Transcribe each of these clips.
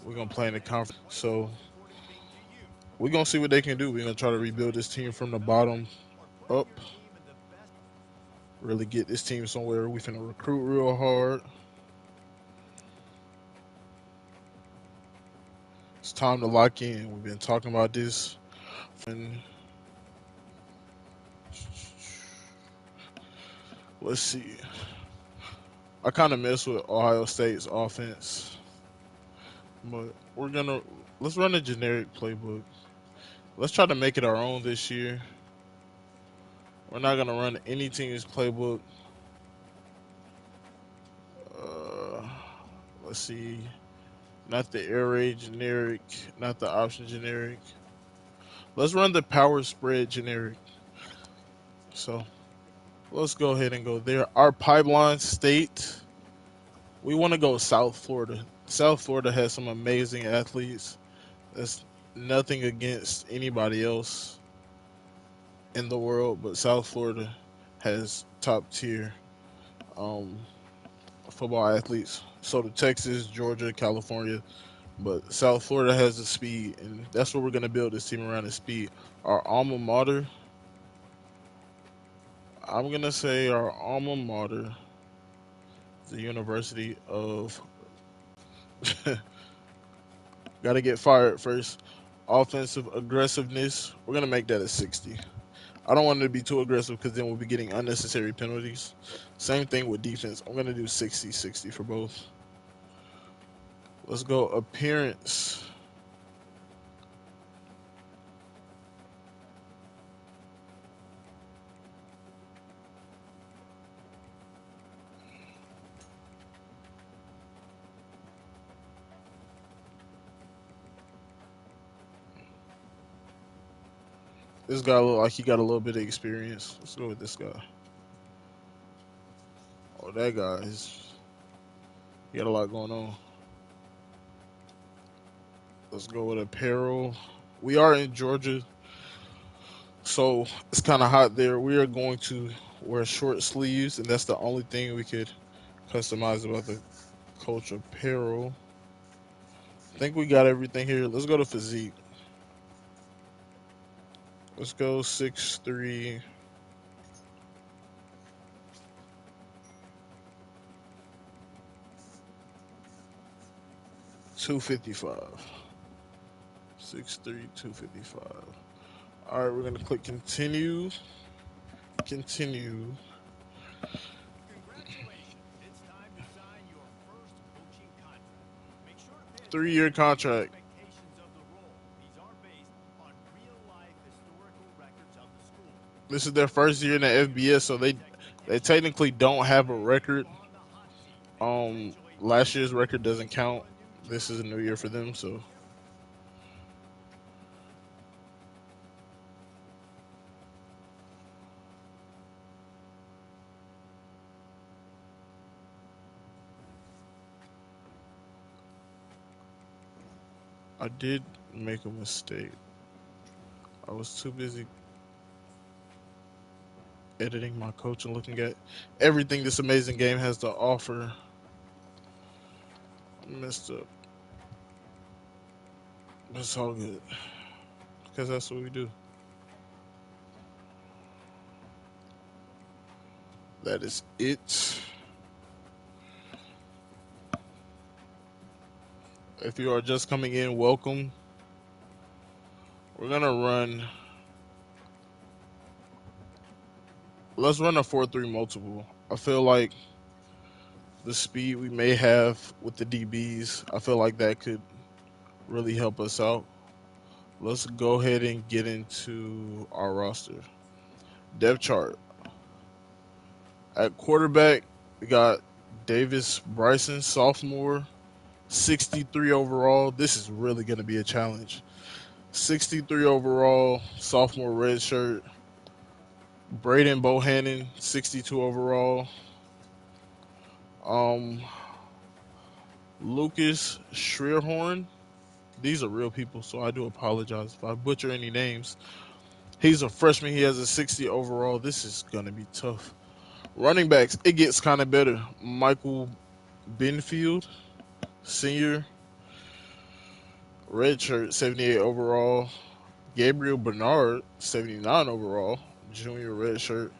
We're gonna play in the conference. So we're gonna see what they can do. We're gonna try to rebuild this team from the bottom up. Really get this team somewhere. We finna recruit real hard. It's time to lock in. We've been talking about this. And let's see. I kind of mess with Ohio State's offense, but let's run a generic playbook. Let's try to make it our own this year. We're not gonna run any team's playbook. Uh, let's see. Not the air raid generic, not the option generic. Let's run the power spread generic. So let's go ahead and go there. Our pipeline state, we want to go South Florida. South Florida has some amazing athletes. That's nothing against anybody else in the world, but South Florida has top tier um, football athletes. So do Texas, Georgia, California, but South Florida has the speed, and that's what we're gonna build this team around: the speed. Our alma mater, I'm gonna say our alma mater, the University of. Gotta get fired first. Offensive aggressiveness, we're gonna make that a 60. I don't want it to be too aggressive because then we'll be getting unnecessary penalties. Same thing with defense. I'm going to do 60-60 for both. Let's go appearance. This guy look like he got a little bit of experience. Let's go with this guy. Oh, that guy he got a lot going on. Let's go with apparel. We are in Georgia, so it's kind of hot there. We are going to wear short sleeves, and that's the only thing we could customize about the coach apparel. I think we got everything here. Let's go to physique. Let's go 6'3". 255. 6'3", 255. All right, we're gonna click continue. Continue. 3-year contract. This is their first year in the FBS, so they technically don't have a record. Last year's record doesn't count. This is a new year for them, so I did make a mistake. I was too busy editing my coach and looking at everything this amazing game has to offer. I messed up. It's all good. Because that's what we do. That is it. If you are just coming in, welcome. We're going to run. Let's run a 4-3 multiple. I feel like the speed we may have with the DBs, I feel like that could really help us out. Let's go ahead and get into our roster. Depth chart. At quarterback, we got Davis Bryson, sophomore, 63 overall. This is really going to be a challenge. 63 overall, sophomore red shirt. Braden Bohannon, 62 overall. Lucas Schreerhorn. These are real people, so I do apologize if I butcher any names. He's a freshman. He has a 60 overall. This is going to be tough. Running backs, it gets kind of better. Michael Benfield, senior. Red shirt, 78 overall. Gabriel Bernard, 79 overall. Junior red shirt.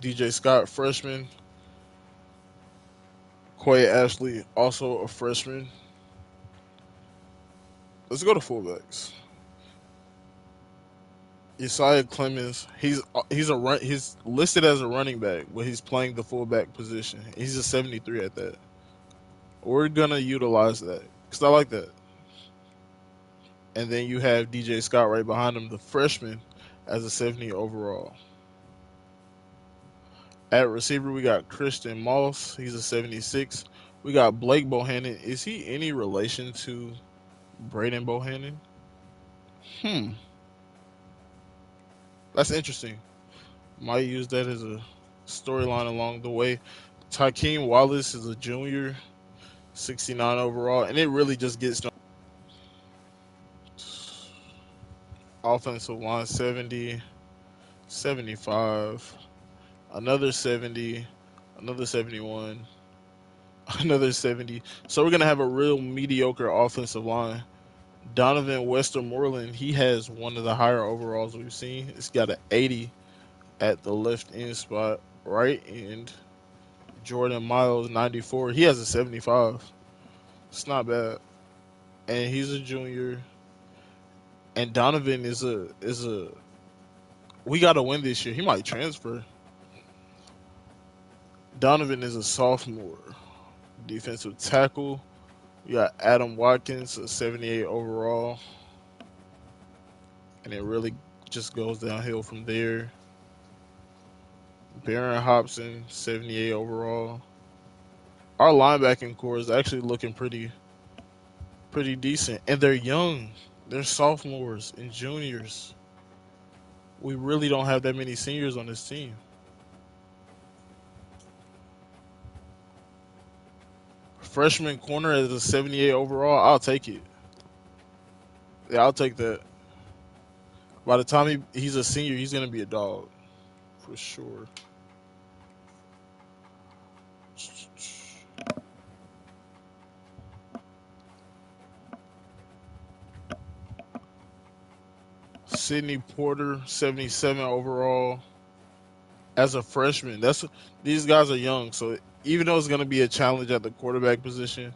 DJ Scott, freshman. Quay Ashley, also a freshman. Let's go to fullbacks. Isaiah Clemens, he's listed as a running back, but he's playing the fullback position. He's a 73 at that. We're gonna utilize that because I like that. And then you have DJ Scott right behind him, the freshman, as a 70 overall. At receiver, we got Christian Moss. He's a 76. We got Blake Bohannon. Is he any relation to Braden Bohannon? Hmm, that's interesting. Might use that as a storyline along the way. Tykeem Wallace is a junior, 69 overall, and it really just gets to offensive line 70, 75, another 70, another 71, another 70. So we're going to have a real mediocre offensive line. Donovan Westermoreland, he has one of the higher overalls we've seen. It's got an 80 at the left end spot, right end. Jordan Miles, 94. He has a 75. It's not bad. And he's a junior. And Donovan is a we gotta win this year. He might transfer. Donovan is a sophomore. Defensive tackle. We got Adam Watkins, a 78 overall. And it really just goes downhill from there. Barron Hobson, 78 overall. Our linebacking core is actually looking pretty decent. And they're young. They're sophomores and juniors. We really don't have that many seniors on this team. Freshman corner as a 78 overall, I'll take it. Yeah, I'll take that. By the time he's a senior, he's going to be a dog. For sure. Sidney Porter, 77 overall. As a freshman, these guys are young, so even though it's going to be a challenge at the quarterback position,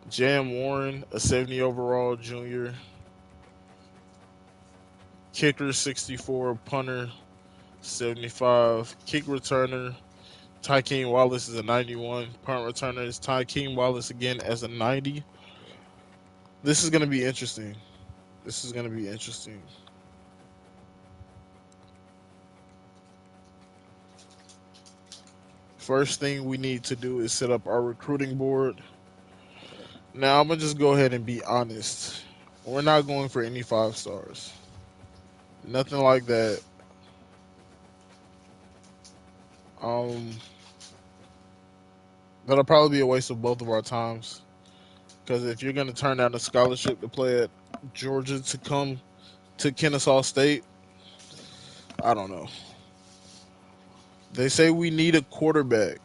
Jam Warren, a 70 overall junior. Kicker, 64. Punter, 75. Kick returner, Tykeem Wallace is a 91. Punt returner is Tykeem Wallace again as a 90. This is going to be interesting. This is going to be interesting. First thing we need to do is set up our recruiting board. Now, I'm going to just go ahead and be honest. We're not going for any 5 stars. Nothing like that. That'll probably be a waste of both of our times. Because if you're going to turn down a scholarship to play at Georgia to come to Kennesaw State, I don't know. They say we need a quarterback.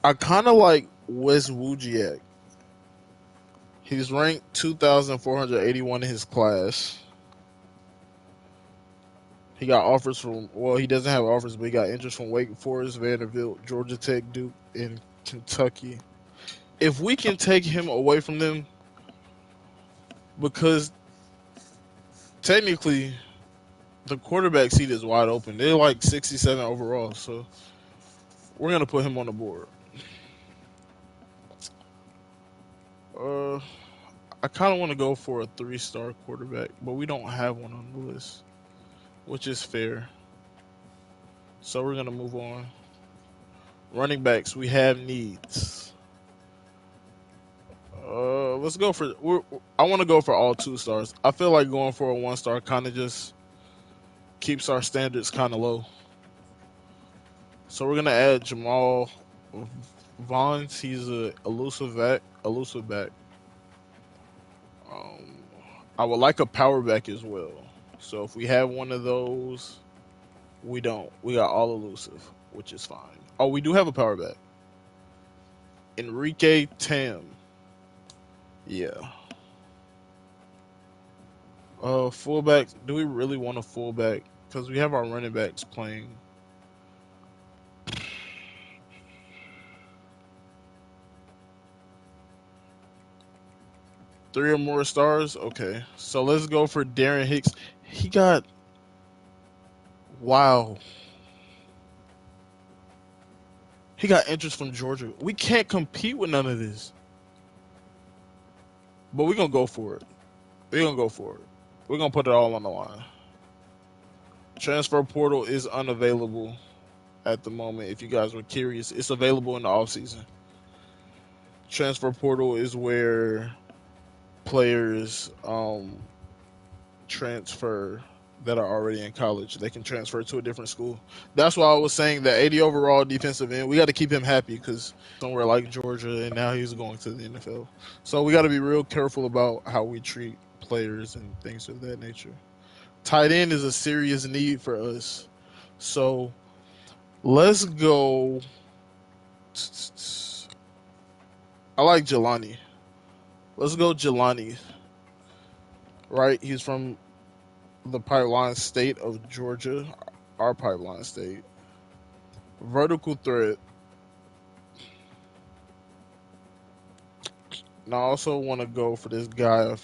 I kind of like Wes Wujiak. He's ranked 2,481 in his class. He got offers from, well, he doesn't have offers, but he got interest from Wake Forest, Vanderbilt, Georgia Tech, Duke, and Kentucky. If we can take him away from them, because technically the quarterback seat is wide open. They're like 67 overall, so we're going to put him on the board. I kind of want to go for a 3-star quarterback, but we don't have one on the list, which is fair. So we're going to move on. Running backs, we have needs. Let's go for. I want to go for all 2 stars. I feel like going for a 1-star kind of just keeps our standards kind of low. So we're gonna add Jamal Vaughns. He's a elusive back. I would like a power back as well. So if we have one of those, we don't. We got all elusive. which is fine. Oh, we do have a power back. Enrique Tam. Yeah. Fullback. Do we really want a fullback? Because we have our running backs playing. Three or more stars? Okay. So let's go for Darren Hicks. He got. Wow. He got interest from Georgia. We can't compete with none of this. But we're going to go for it. We're going to go for it. We're going to put it all on the line. Transfer portal is unavailable at the moment. If you guys were curious, it's available in the offseason. Transfer portal is where players transfer that are already in college. They can transfer to a different school. That's why I was saying that 80 overall defensive end, we got to keep him happy because somewhere like Georgia, and now he's going to the NFL. So we got to be real careful about how we treat players and things of that nature. Tight end is a serious need for us. So let's go. I like Jelani. Let's go Jelani. Right? He's from the pipeline state of Georgia, our pipeline state. Vertical threat. And I also want to go for this guy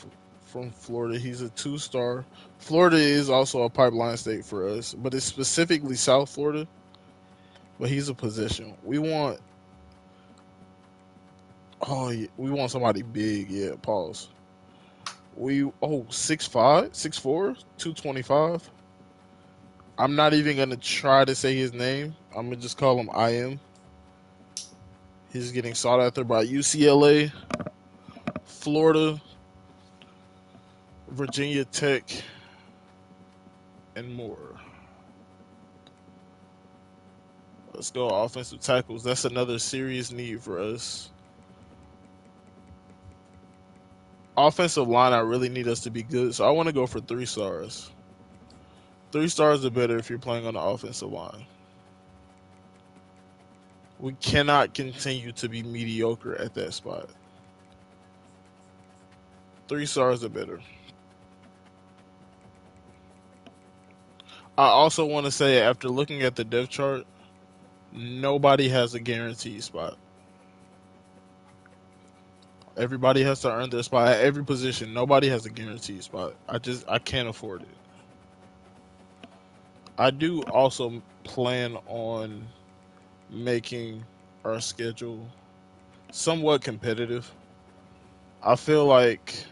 from Florida. He's a 2-star. Florida is also a pipeline state for us, but it's specifically South Florida. But he's a position. We want. Oh, yeah, we want somebody big. Yeah, pause. 6'5", 6'4", 225. I'm not even gonna try to say his name. I'm gonna just call him IM. He's getting sought after by UCLA, Florida, Virginia Tech, and more. Let's go offensive tackles. That's another serious need for us. Offensive line, I really need us to be good, so I want to go for 3 stars. 3 stars are better if you're playing on the offensive line. We cannot continue to be mediocre at that spot. 3 stars are better. I also want to say, after looking at the depth chart, nobody has a guaranteed spot. Everybody has to earn their spot at every position. Nobody has a guaranteed spot. I can't afford it. I do also plan on making our schedule somewhat competitive. I feel like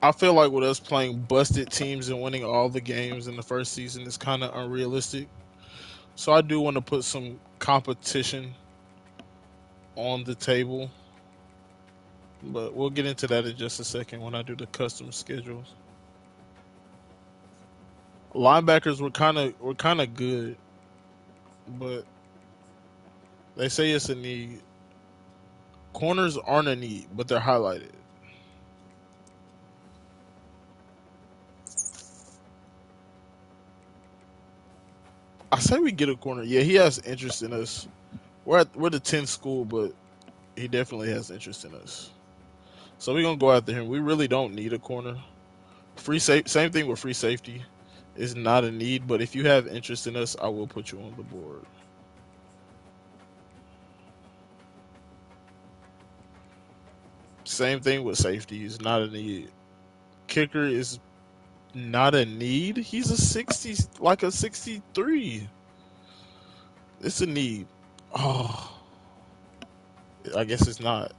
with us playing busted teams and winning all the games in the first season is kind of unrealistic. So I do want to put some competition on the table. But we'll get into that in just a second when I do the custom schedules. Linebackers were kind of good, but they say it's a need. Corners aren't a need, but they're highlighted. I say we get a corner. Yeah, he has interest in us. We're the 10th school, but he definitely has interest in us. So we're gonna go after him. We really don't need a corner. Same thing with free safety. It's not a need, but if you have interest in us, I will put you on the board. Same thing with safety. It's not a need. Kicker is not a need. He's a 60, like a 63. It's a need. Oh, I guess it's not.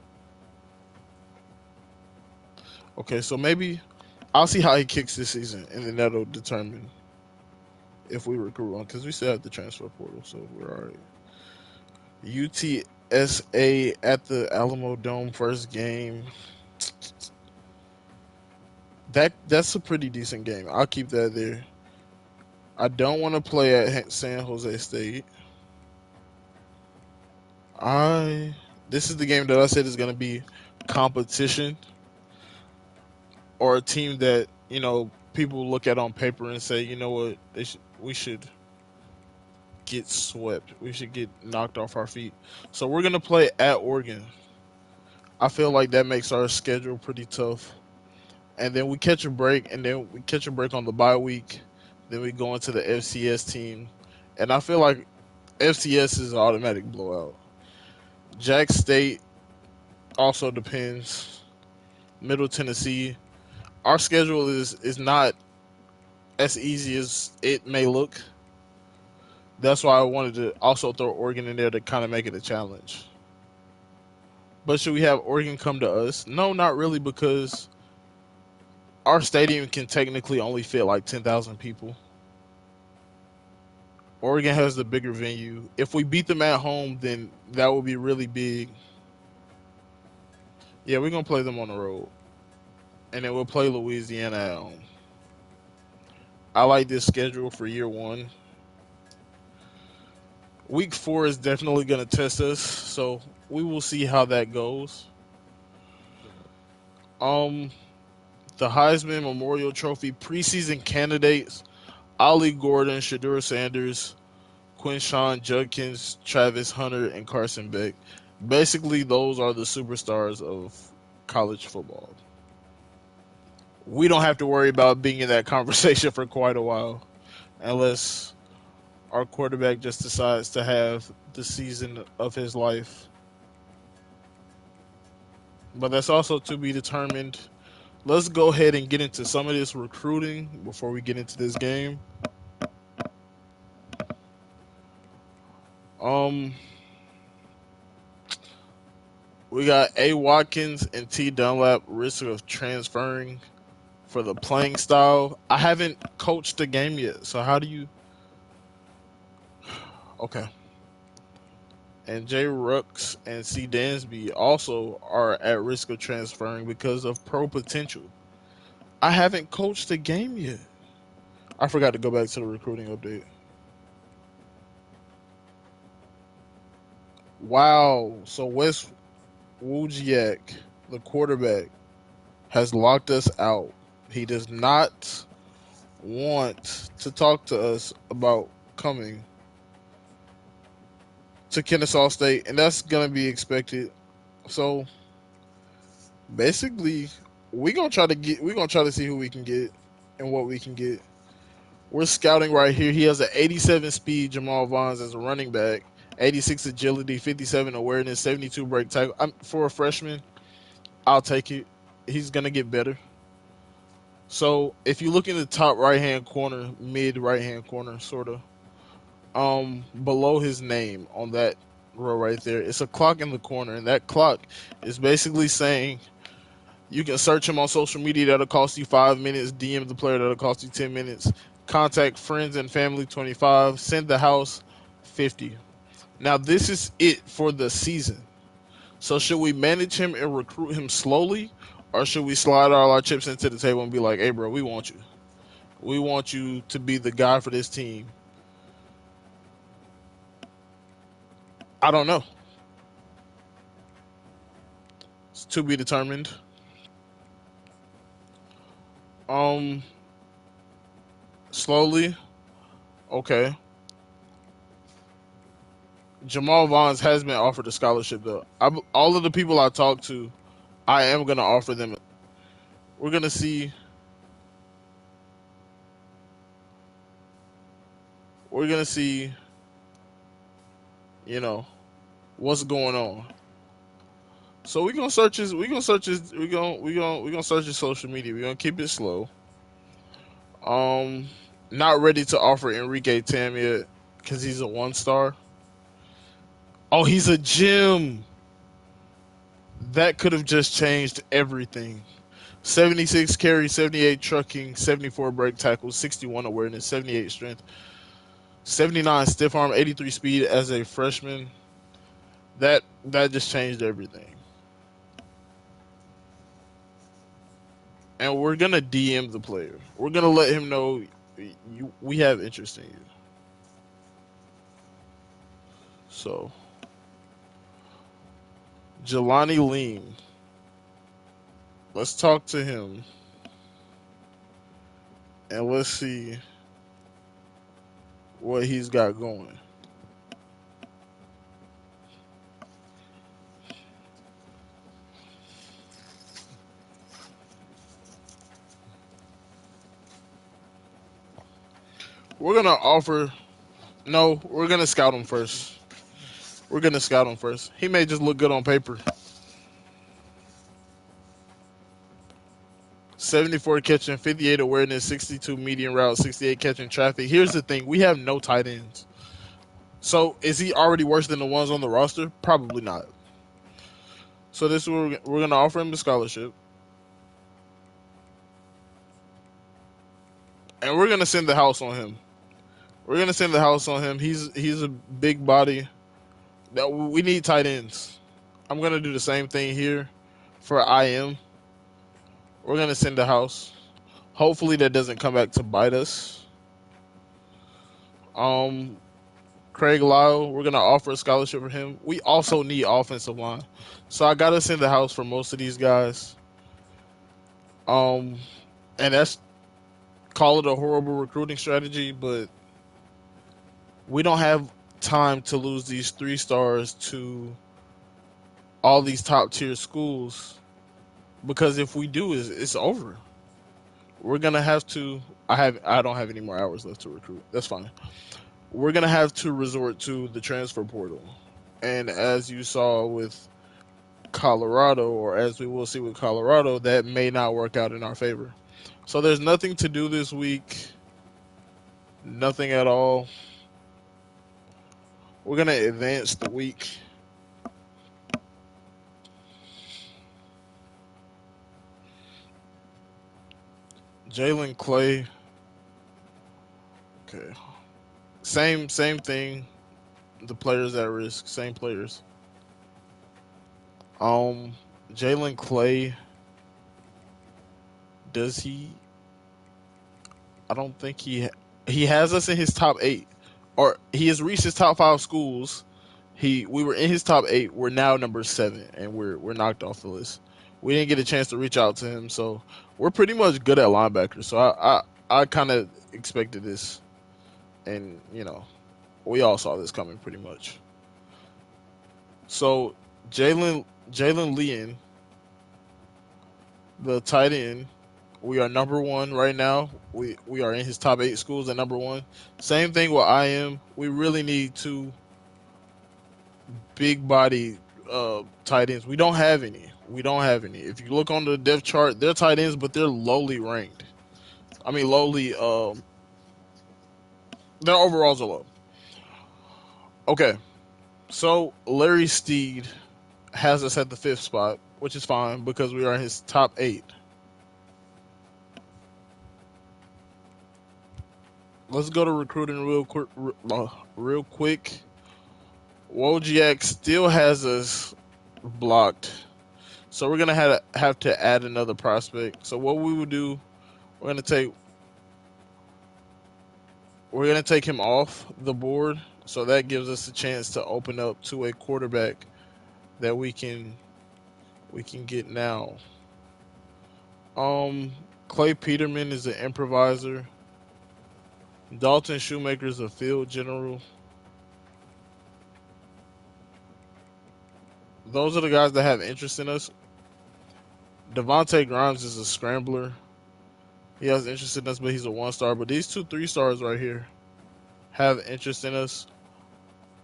Okay, so maybe I'll see how he kicks this season, and then that'll determine if we recruit on, because we still have the transfer portal, so we're all right. UTSA at the Alamo Dome first game. That's a pretty decent game. I'll keep that there. I don't want to play at San Jose State. This is the game that I said is going to be competition, or a team that people look at on paper and say, you know what, we should get swept. We should get knocked off our feet. So we're gonna play at Oregon. I feel like that makes our schedule pretty tough. And then we catch a break, and then we catch a break on the bye week. Then we go into the FCS team, and I feel like FCS is an automatic blowout. Jack State also depends. Middle Tennessee. Our schedule is not as easy as it may look. That's why I wanted to also throw Oregon in there to kind of make it a challenge. But should we have Oregon come to us? No, not really, because our stadium can technically only fit like 10,000 people. Oregon has the bigger venue. If we beat them at home, then that would be really big. Yeah, we're going to play them on the road. And then we'll play Louisiana at home. I like this schedule for year one. Week 4 is definitely going to test us, so we will see how that goes. Um, the Heisman Memorial Trophy preseason candidates: Ollie Gordon, Shedeur Sanders, Quinshawn Judkins, Travis Hunter, and Carson Beck. Basically, those are the superstars of college football. We don't have to worry about being in that conversation for quite a while, unless our quarterback just decides to have the season of his life. But that's also to be determined. Let's go ahead and get into some of this recruiting before we get into this game. Um, we got A. Watkins and T. Dunlap risk of transferring for the playing style. I haven't coached a game yet, so how do you? Okay. And Jay Rooks and C. Dansby also are at risk of transferring because of pro potential. I haven't coached a game yet. I forgot to go back to the recruiting update. Wow. So Wes Wojciak, the quarterback, has locked us out. He does not want to talk to us about coming to Kennesaw State, and that's gonna be expected. So basically, we're gonna try to see who we can get and what we can get. We're scouting right here. He has an 87 speed Jamal Vaughns as a running back, 86 agility, 57 awareness, 72 break tackle. For a freshman, I'll take it. He's gonna get better. So if you look in the top right hand corner, mid right hand corner, sort of, below his name on that row right there, it's a clock in the corner, and that clock is basically saying you can search him on social media. That'll cost you 5 minutes. DM the player. That'll cost you 10 minutes. Contact friends and family. 25. Send the house. 50. Now this is it for the season. So should we manage him and recruit him slowly, or should we slide all our chips into the table and be like, "Hey, bro, we want you. We want you to be the guy for this team." I don't know. It's to be determined. Um, Slowly. Okay. Jamal Vaughns has been offered a scholarship though. All of the people I talked to, I am gonna offer them. We're gonna see. We're gonna see. You know what's going on. So we're gonna search his. We're gonna search his. We're gonna search his social media. We're gonna keep it slow. Um, Not ready to offer Enrique Tam yet because he's a 1 star. Oh, he's a gym. That could have just changed everything. 76 carry, 78 trucking, 74 break tackles, 61 awareness, 78 strength, 79 stiff arm, 83 speed as a freshman. That just changed everything. And we're gonna DM the player. We're gonna let him know we have interest in you. So Jelani Lean, let's talk to him. and let's see what he's got going. We're gonna offer. No, we're gonna scout him first. We're gonna scout him first. He may just look good on paper. 74 catching, 58 awareness, 62 median route, 68 catching traffic. Here's the thing: we have no tight ends. So is he already worse than the ones on the roster? Probably not. So this is what we're gonna offer him a scholarship, and we're gonna send the house on him. We're gonna send the house on him. He's a big body. That we need tight ends. I'm gonna do the same thing here for IM. We're gonna send the house. Hopefully that doesn't come back to bite us. Um, Craig Lyle, we're gonna offer a scholarship for him. We also need offensive line, so I gotta send the house for most of these guys. Um, and that's call it a horrible recruiting strategy, but we don't have time to lose these 3 stars to all these top tier schools because if we do, it's over. We're gonna have to. I don't have any more hours left to recruit. That's fine. We're gonna have to resort to the transfer portal, and as you saw with Colorado, or as we will see with Colorado, that may not work out in our favor. So there's nothing to do this week. Nothing at all. We're gonna advance the week. Jalen Clay. Okay. Same thing. The players at risk. Same players. Um, Jalen Clay. Does he? I don't think he has us in his top 8, or he has reached his top 5 schools. We were in his top 8. We're now number 7, and we're knocked off the list. We didn't get a chance to reach out to him, so we're pretty much good at linebackers. So I kind of expected this, and we all saw this coming pretty much. So Jalen Leon, the tight end, we are number 1 right now. We are in his top 8 schools at number 1. Same thing with IM. We really need 2 big body tight ends. We don't have any. If you look on the depth chart, they're tight ends, but they're lowly ranked. I mean, lowly. Their overalls are low. Okay, so Larry Steed has us at the 5th spot, which is fine because we are in his top 8. Let's go to recruiting real quick. Wojciech still has us blocked, so we're gonna have to add another prospect. So what we would do, we're gonna take him off the board, so that gives us a chance to open up to a quarterback that we can get now. Clay Peterman is an improviser. Dalton Shoemaker is a field general. Those are the guys that have interest in us. Devontae Grimes is a scrambler. He has interest in us, but he's a 1-star. But these 2 3-stars right here have interest in us.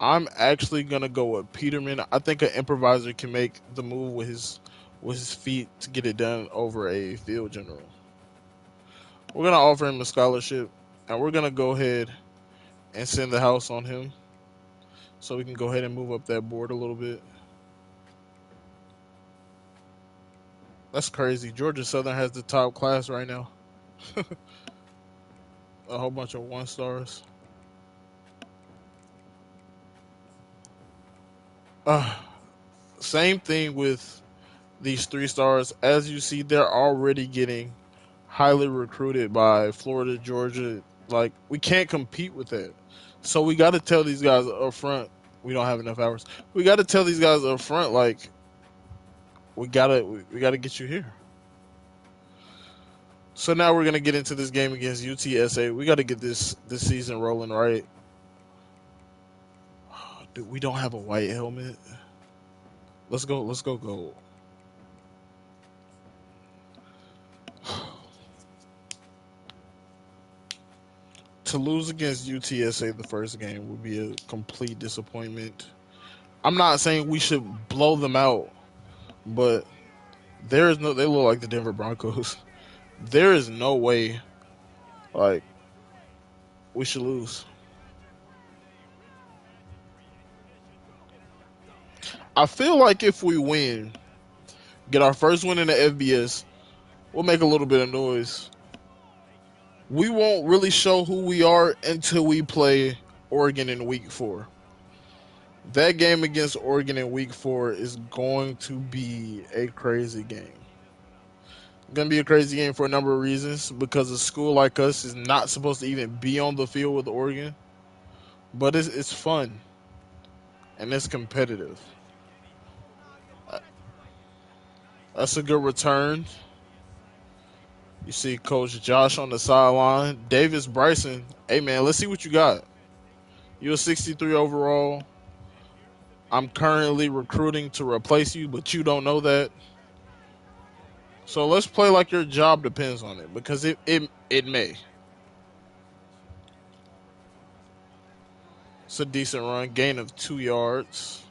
I'm actually gonna go with Peterman. I think an improviser can make the move with his feet to get it done over a field general. We're gonna offer him a scholarship, and we're gonna go ahead and send the house on him, so we can go ahead and move up that board a little bit. That's crazy. Georgia Southern has the top class right now. A whole bunch of 1-stars. Same thing with these 3-stars. As you see, they're already getting highly recruited by Florida, Georgia. Like, we can't compete with that. So we got to tell these guys up front, we don't have enough hours. We got to tell these guys up front, like, we gotta get you here. So now we're gonna get into this game against UTSA. We got to get this season rolling, right? Dude, we don't have a white helmet. Let's go. Let's go gold. To lose against UTSA the first game would be a complete disappointment. I'm not saying we should blow them out, but there is no. They look like the Denver Broncos. There is no way like we should lose. I feel like if we win, get our first win in the FBS, we'll make a little bit of noise. We won't really show who we are until we play Oregon in week 4. That game against Oregon in week 4 is going to be a crazy game. Going to be a crazy game for a number of reasons because a school like us is not supposed to even be on the field with Oregon, but it's fun and it's competitive. That's a good return. You see Coach Josh on the sideline. Davis Bryson, hey man, let's see what you got. You're a 63 overall. I'm currently recruiting to replace you, but you don't know that. So let's play like your job depends on it because it may. It's a decent run, gain of 2 yards.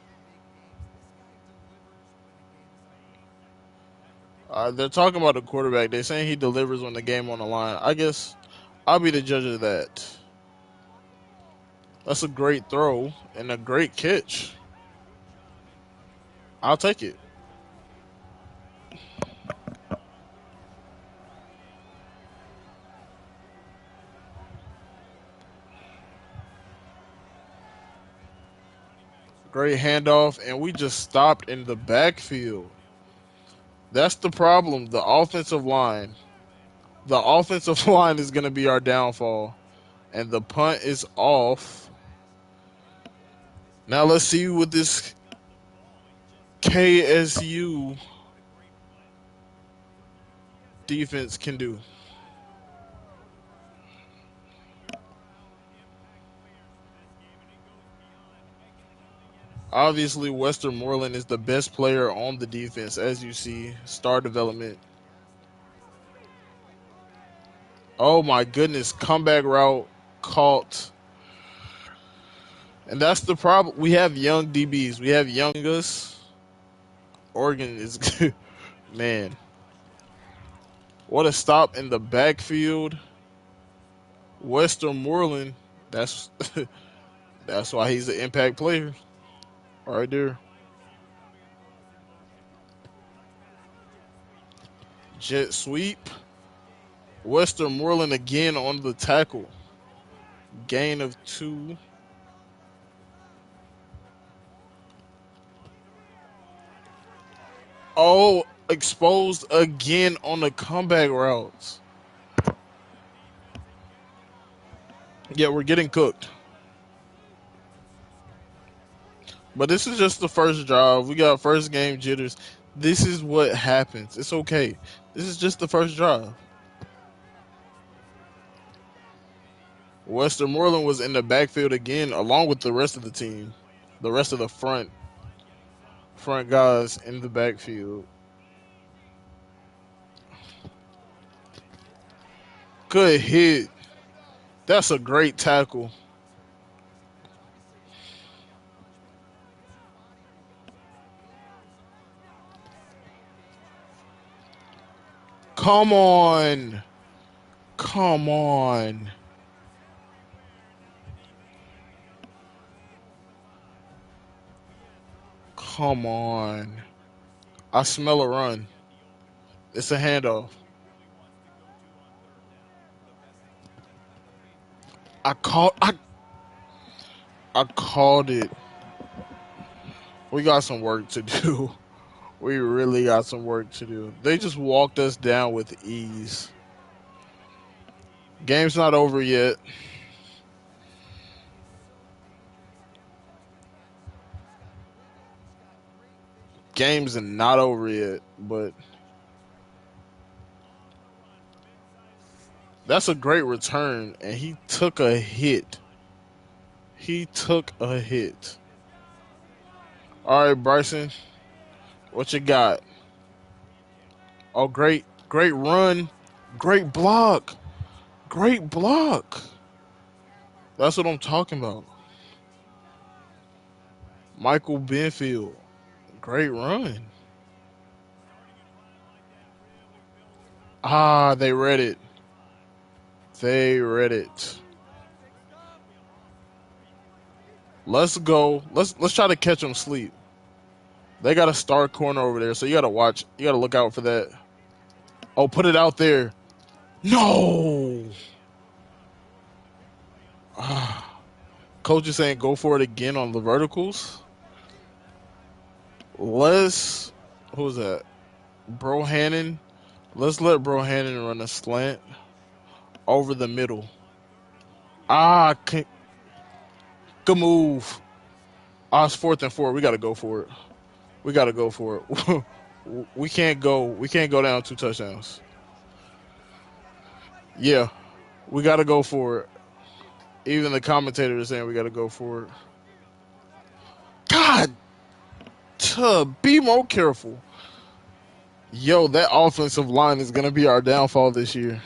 They're talking about the quarterback. They're saying he delivers when the game on the line. I guess I'll be the judge of that. That's a great throw and a great catch. I'll take it. Great handoff, and we just stopped in the backfield. That's the problem. The offensive line. The offensive line is going to be our downfall. And the punt is off. Now let's see what this KSU defense can do. Obviously, Westmoreland is the best player on the defense, as you see. Star development. Oh my goodness, comeback route caught. And that's the problem. We have young DBs. We have young us. Oregon is man. What a stop in the backfield. Westmoreland. That's that's why he's an impact player. Right there. Jet sweep. Westmoreland again on the tackle. Gain of 2. Oh, exposed again on the comeback routes. Yeah, we're getting cooked. But this is just the first drive. We got first game jitters. This is what happens. It's okay. This is just the first drive. Westmoreland was in the backfield again, along with the rest of the team. The rest of the front guys in the backfield. Good hit. That's a great tackle. Come on. Come on. Come on. I smell a run. It's a handoff. I called it. We got some work to do. We really got some work to do. They just walked us down with ease. Game's not over yet. Game's not over yet, but That's a great return, and he took a hit. He took a hit. All right, Bryson, what you got? Oh, great run. Great block. Great block. That's what I'm talking about. Michael Benfield. Great run. Ah, they read it. They read it. Let's go. Let's try to catch them sleep. They got a star corner over there, so you gotta watch. You gotta look out for that. Oh, put it out there. No. Ah. Coach is saying go for it again on the verticals. Let's. Who's that? Bro Hannon. Let's let Bro Hannon run a slant over the middle. Ah, good move. Ah, it's 4th and 4. We gotta go for it. We gotta go for it. We can't go. We can't go down 2 touchdowns. Yeah, we gotta go for it. Even the commentator is saying we gotta go for it. God, be more careful. Yo, that offensive line is gonna be our downfall this year.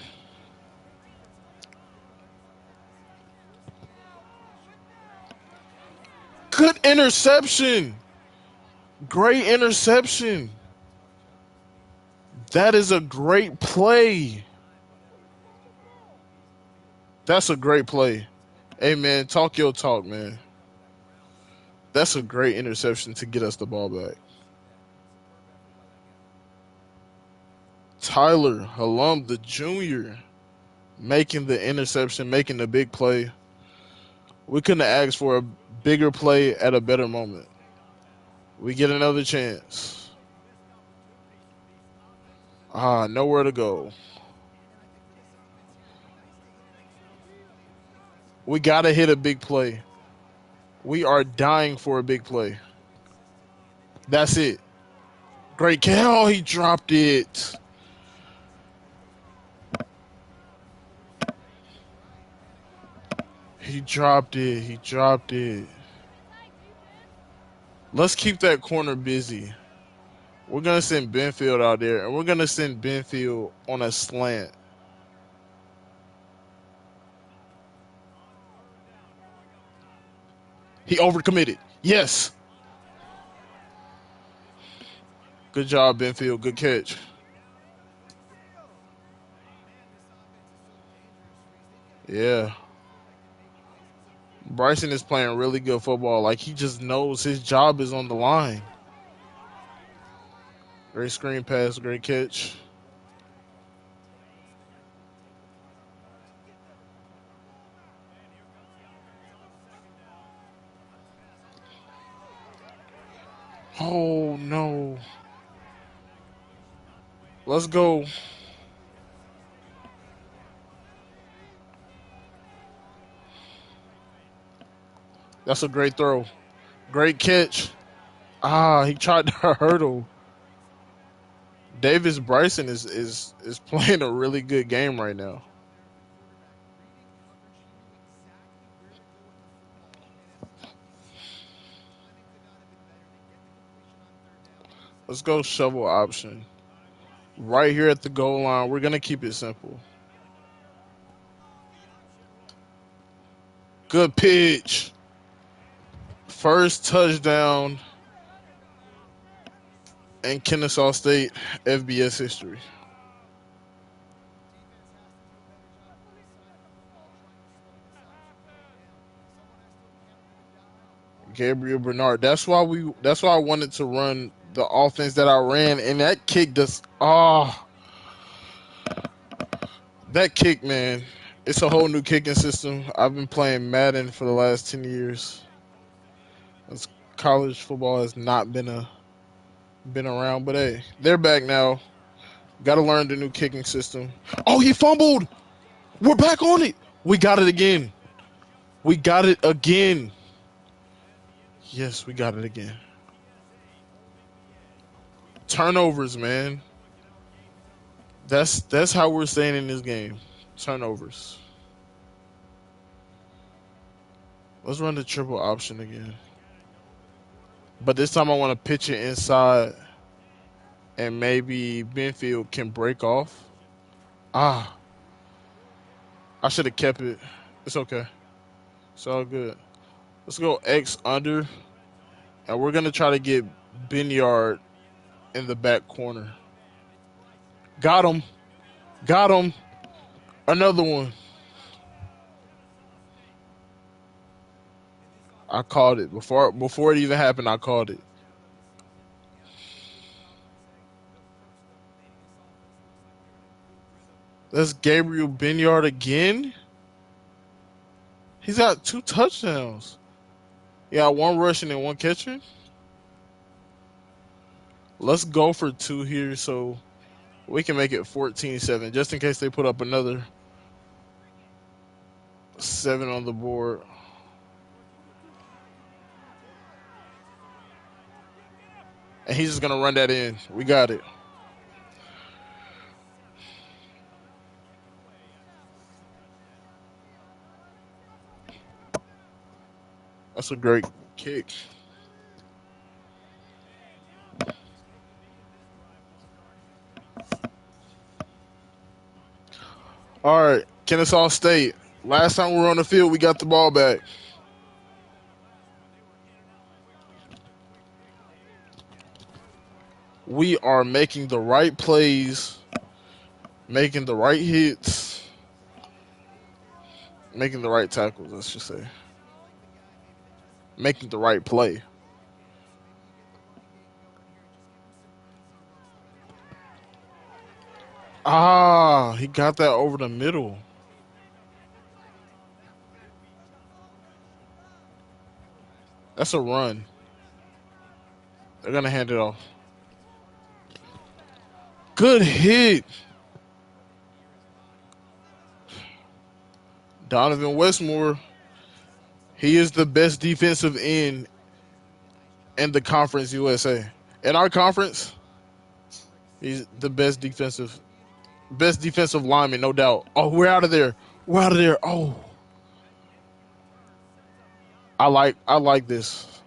Good interception. Great interception. That is a great play. That's a great play. Hey man, talk your talk, man. That's a great interception to get us the ball back. Tyler Halum, the junior, making the interception, making the big play. We couldn't have asked for a bigger play at a better moment. We get another chance. Ah, nowhere to go. We gotta hit a big play. We are dying for a big play. That's it. Great catch. Oh, he dropped it. He dropped it. He dropped it. Let's keep that corner busy. We're going to send Benfield out there, and we're going to send Benfield on a slant. He overcommitted. Yes. Good job, Benfield. Good catch. Yeah. Bryson is playing really good football. Like, he just knows his job is on the line. Great screen pass. Great catch. Oh, no. Let's go. That's a great throw. Great catch. Ah, he tried to hurdle. Davis Bryson is playing a really good game right now. Let's go shovel option. Right here at the goal line. We're gonna keep it simple. Good pitch. First touchdown in Kennesaw State FBS history. Gabriel Bernard. That's why I wanted to run the offense that I ran, and that kick just that kick, man. It's a whole new kicking system. I've been playing Madden for the last 10 years. As college football has not been around, but hey, they're back now. Got to learn the new kicking system. Oh, he fumbled. We're back on it. We got it again. We got it again. Yes, we got it again. Turnovers, man. That's how we're staying in this game. Turnovers. Let's run the triple option again. But this time I want to pitch it inside, and maybe Benfield can break off. Ah, I should have kept it. It's okay. It's all good. Let's go X under, and we're gonna try to get Binyard in the back corner. Got him. Got him. Another one. I called it before it even happened. I called it. That's Gabriel Binyard again. He's got 2 touchdowns. Yeah, one rushing and one catching. Let's go for 2 here so we can make it 14-7, just in case they put up another 7 on the board. And he's just gonna run that in. We got it. That's a great kick. All right, Kennesaw State. Last time we were on the field, we got the ball back. We are making the right plays, making the right hits, making the right tackles, let's just say. Making the right play. Ah, he got that over the middle. That's a run. They're going to hand it off. Good hit. Donovan Westmore. He is the best defensive end in the Conference USA. In our conference, he's the best defensive lineman, no doubt. Oh, we're out of there. We're out of there. Oh. I like this.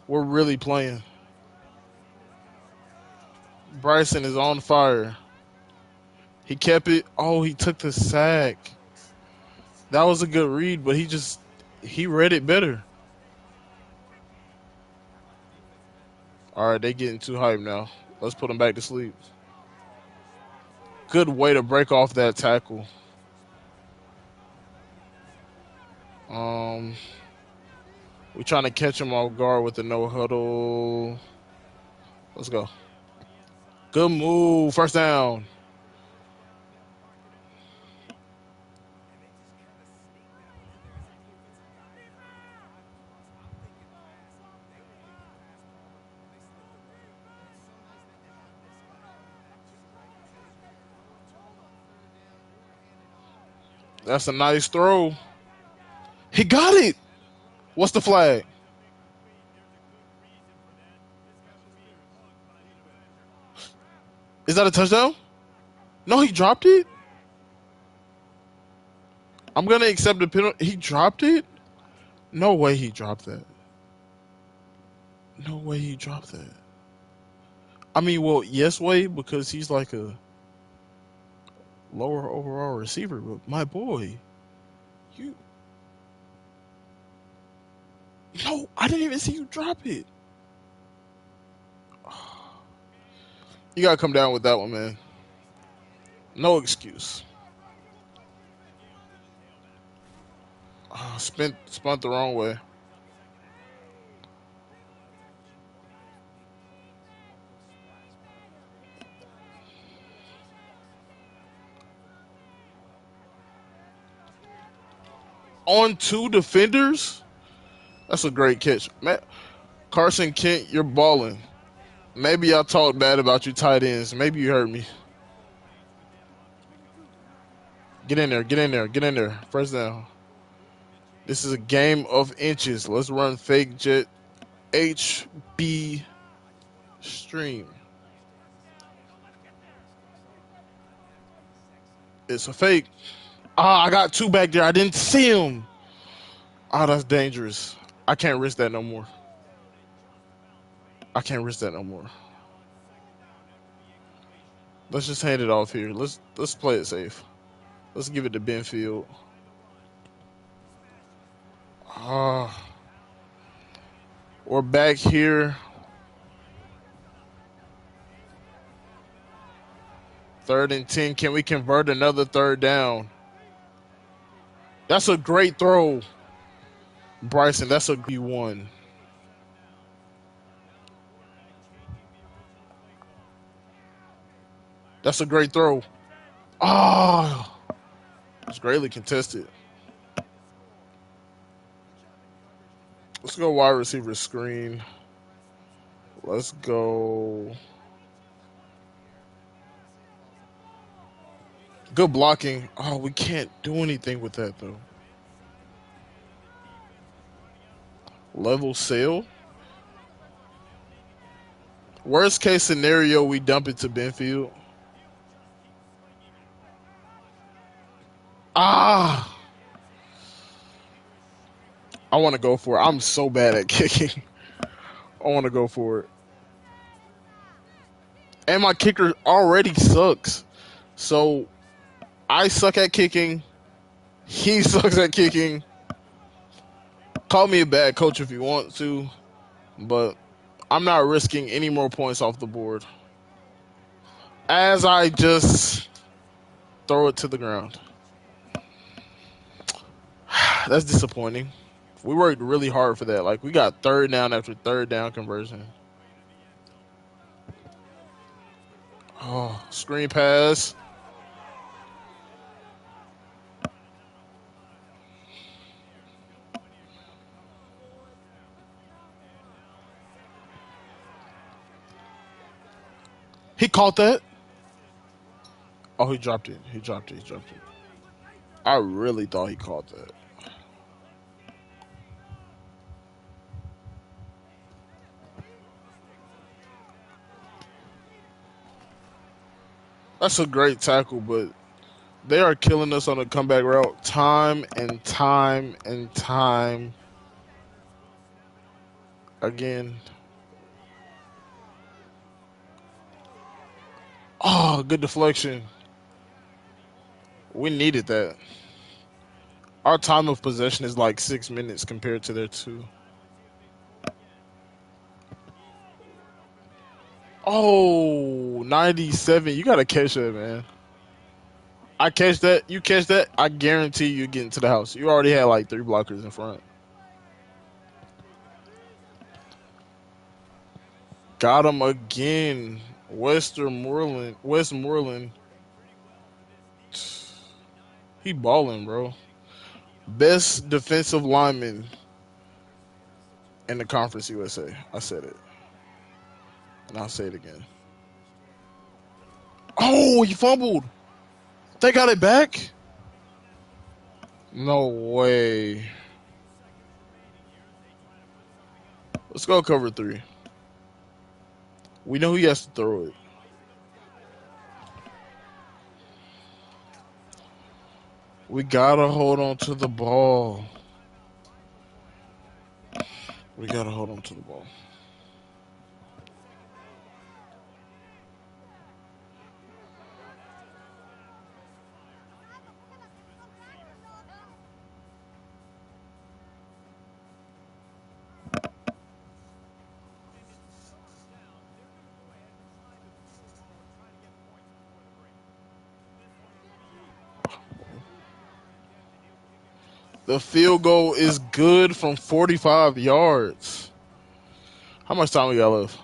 We're really playing. Bryson is on fire. He kept it. Oh, he took the sack. That was a good read, but he read it better. All right, they getting too hyped now. Let's put them back to sleep. Good way to break off that tackle. We're trying to catch him off guard with the no huddle. Let's go. Good move. First down. That's a nice throw. He got it. What's the flag? Is that a touchdown? No, he dropped it. I'm going to accept the penalty. He dropped it? No way he dropped that. No way he dropped that. I mean, well, yes way, because he's like a lower overall receiver, but my boy, you... No, I didn't even see you drop it. You got to come down with that one, man. No excuse. Spun the wrong way. On 2 defenders? That's a great catch. Man, Carson Kent, you're balling. Maybe I talked bad about you tight ends. Maybe you heard me. Get in there, get in there, get in there. First down. This is a game of inches. Let's run fake jet HB stream. It's a fake. Ah, I got two back there. I didn't see him. Ah, that's dangerous. I can't risk that no more. I can't risk that no more. Let's just hand it off here. Let's play it safe. Let's give it to Benfield. Ah, we're back here. 3rd and 10. Can we convert another third down? That's a great throw, Bryson. That's a good one. That's a great throw. Ah, it's greatly contested. Let's go wide receiver screen. Let's go. Good blocking. Oh, we can't do anything with that though. Level sale. Worst case scenario, we dump it to Benfield. Ah, I want to go for it. I'm so bad at kicking. I want to go for it. And my kicker already sucks. So I suck at kicking. He sucks at kicking. Call me a bad coach if you want to, but I'm not risking any more points off the board. As I just throw it to the ground. That's disappointing. We worked really hard for that. Like, we got third down after third down conversion. Oh, screen pass. He caught that. Oh, he dropped it. He dropped it. He dropped it. I really thought he caught that. That's a great tackle, but they are killing us on the comeback route time and time and time again. Oh, good deflection. We needed that. Our time of possession is like 6 minutes compared to their 2. Oh, 97. You got to catch that, man. I catch that. You catch that. I guarantee you get into the house. You already had like 3 blockers in front. Got him again. Westmoreland. He balling, bro. Best defensive lineman in the Conference USA. I said it. And I'll say it again. Oh, he fumbled. They got it back? No way. Let's go cover 3. We know he has to throw it. We gotta hold on to the ball. We gotta hold on to the ball. The field goal is good from 45 yards. How much time we got left?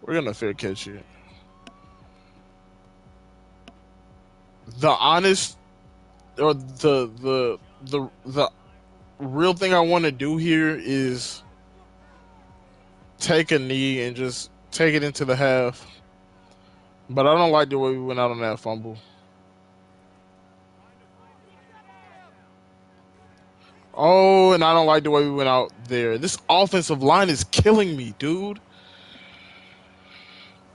We're gonna fair catch it. The honest or the real thing I want to do here is take a knee and just take it into the half. But I don't like the way we went out on that fumble. Oh, and I don't like the way we went out there. This offensive line is killing me, dude.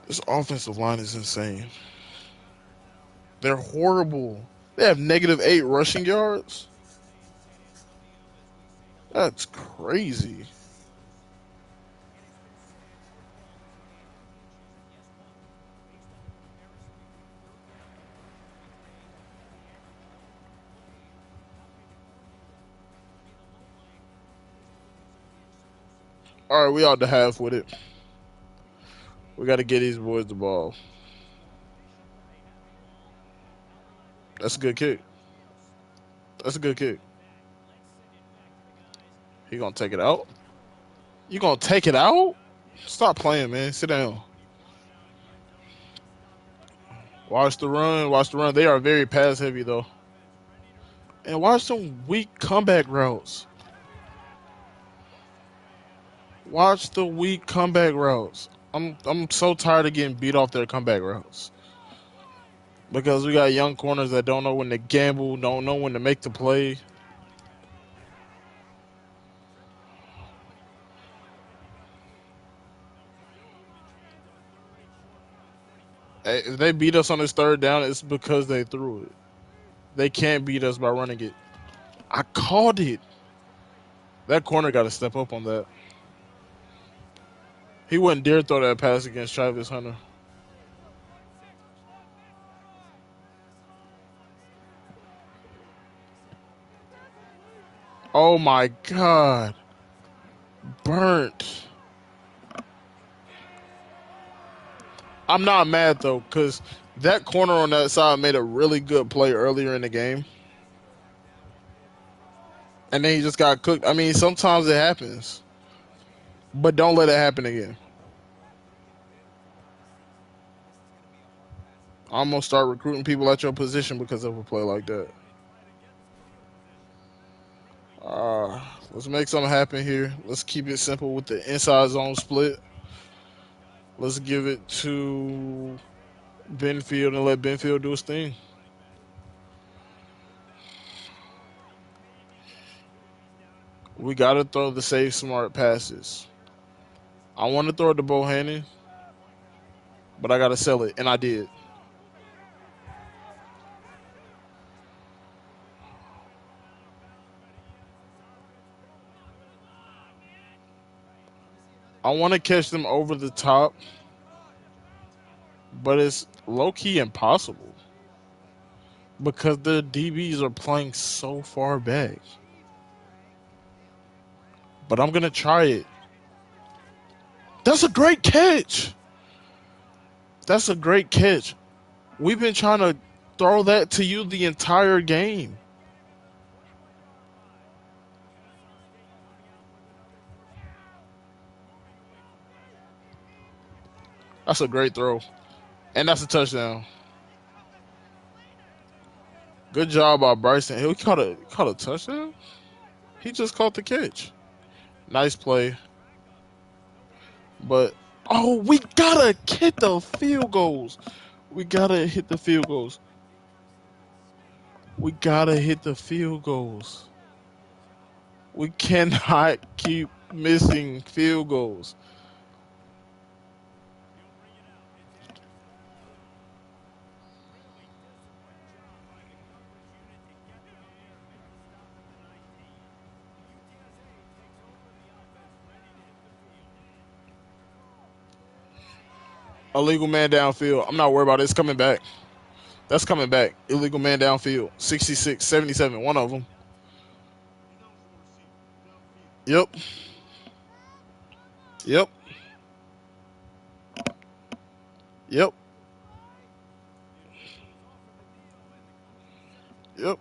This offensive line is insane. They're horrible. They have -8 rushing yards. That's crazy. All right, we out to half with it. We got to get these boys the ball. That's a good kick. That's a good kick. He gonna take it out? You gonna take it out? Stop playing, man. Sit down. Watch the run. Watch the run. They are very pass heavy though. And watch some weak comeback routes. Watch the weak comeback routes. I'm so tired of getting beat off their comeback routes. Because we got young corners that don't know when to gamble, don't know when to make the play. If they beat us on this third down, it's because they threw it. They can't beat us by running it. I called it. That corner got to step up on that. He wouldn't dare throw that pass against Travis Hunter. Oh my God. Burnt. I'm not mad though, because that corner on that side made a really good play earlier in the game. And then he just got cooked. I mean, sometimes it happens. But don't let it happen again. I'm going to start recruiting people at your position because of a play like that. Let's make something happen here. Let's keep it simple with the inside zone split. Let's give it to Benfield and let Benfield do his thing. We got to throw the safe, smart passes. I want to throw it to Bohannon, but I got to sell it, and I did. I want to catch them over the top, but it's low-key impossible because the DBs are playing so far back. But I'm going to try it. That's a great catch. That's a great catch. We've been trying to throw that to you the entire game. That's a great throw. And that's a touchdown. Good job by Bryson. He caught a touchdown? He just caught the catch. Nice play. But oh, we gotta hit the field goals. We gotta hit the field goals. We gotta hit the field goals. We cannot keep missing field goals. Illegal man downfield. I'm not worried about it. It's coming back. That's coming back. Illegal man downfield. 66, 77. One of them. Yep. Yep. Yep. Yep.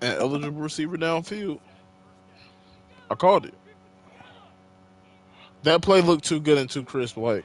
And eligible receiver downfield. I called it. That play looked too good and too crisp. Like,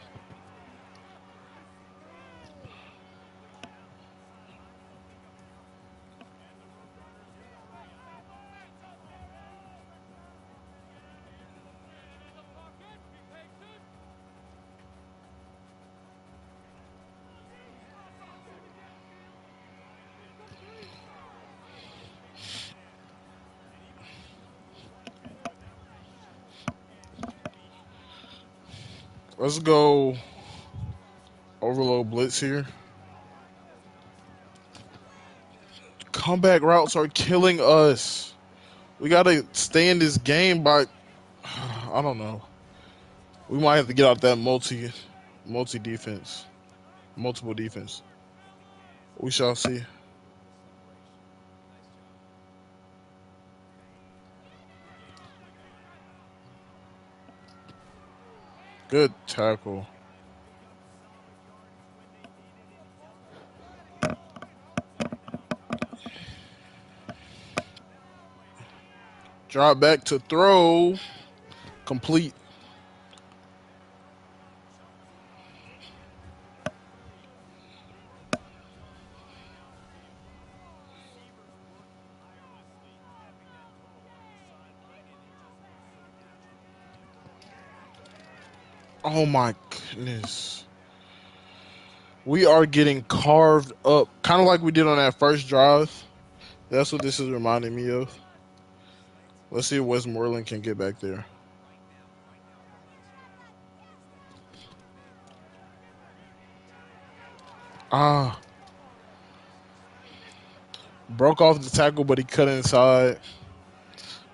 let's go. Overload blitz here. Comeback routes are killing us. We gotta stay in this game by, I don't know. We might have to get out that multi defense, multiple defense. We shall see. Good tackle. Drop back to throw. Complete. Oh my goodness. We are getting carved up. Kind of like we did on that first drive. That's what this is reminding me of. Let's see if Westmoreland can get back there. Ah. Broke off the tackle, but he cut inside.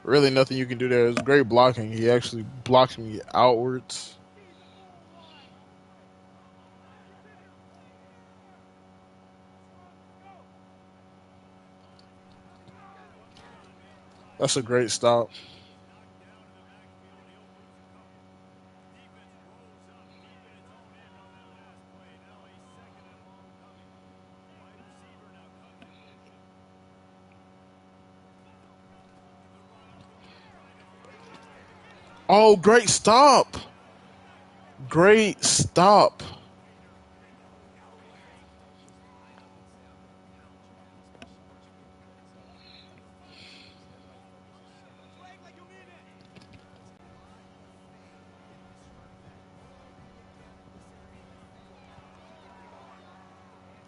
Really nothing you can do there. It was great blocking. He actually blocked me outwards. That's a great stop. Oh, great stop. Great stop.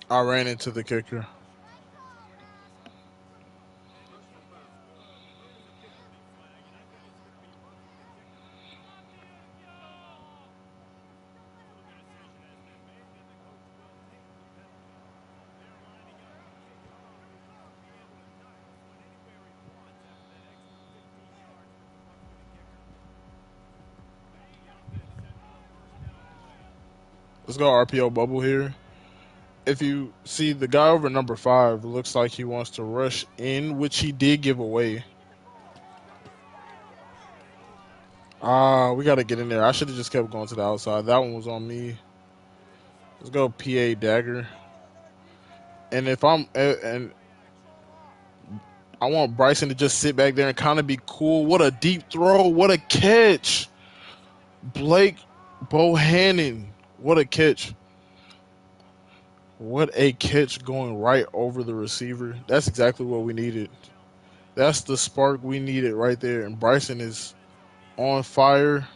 I ran into the kicker. Let's go RPO bubble here. If you see the guy over number 5, looks like he wants to rush in, which he did give away. We got to get in there. I should have just kept going to the outside. That one was on me. Let's go PA dagger. And if and I want Bryson to just sit back there and kind of be cool. What a deep throw. What a catch. Blake Bohannon. What a catch. What a catch going right over the receiver. That's exactly what we needed. That's the spark we needed right there. And Bryson is on fire.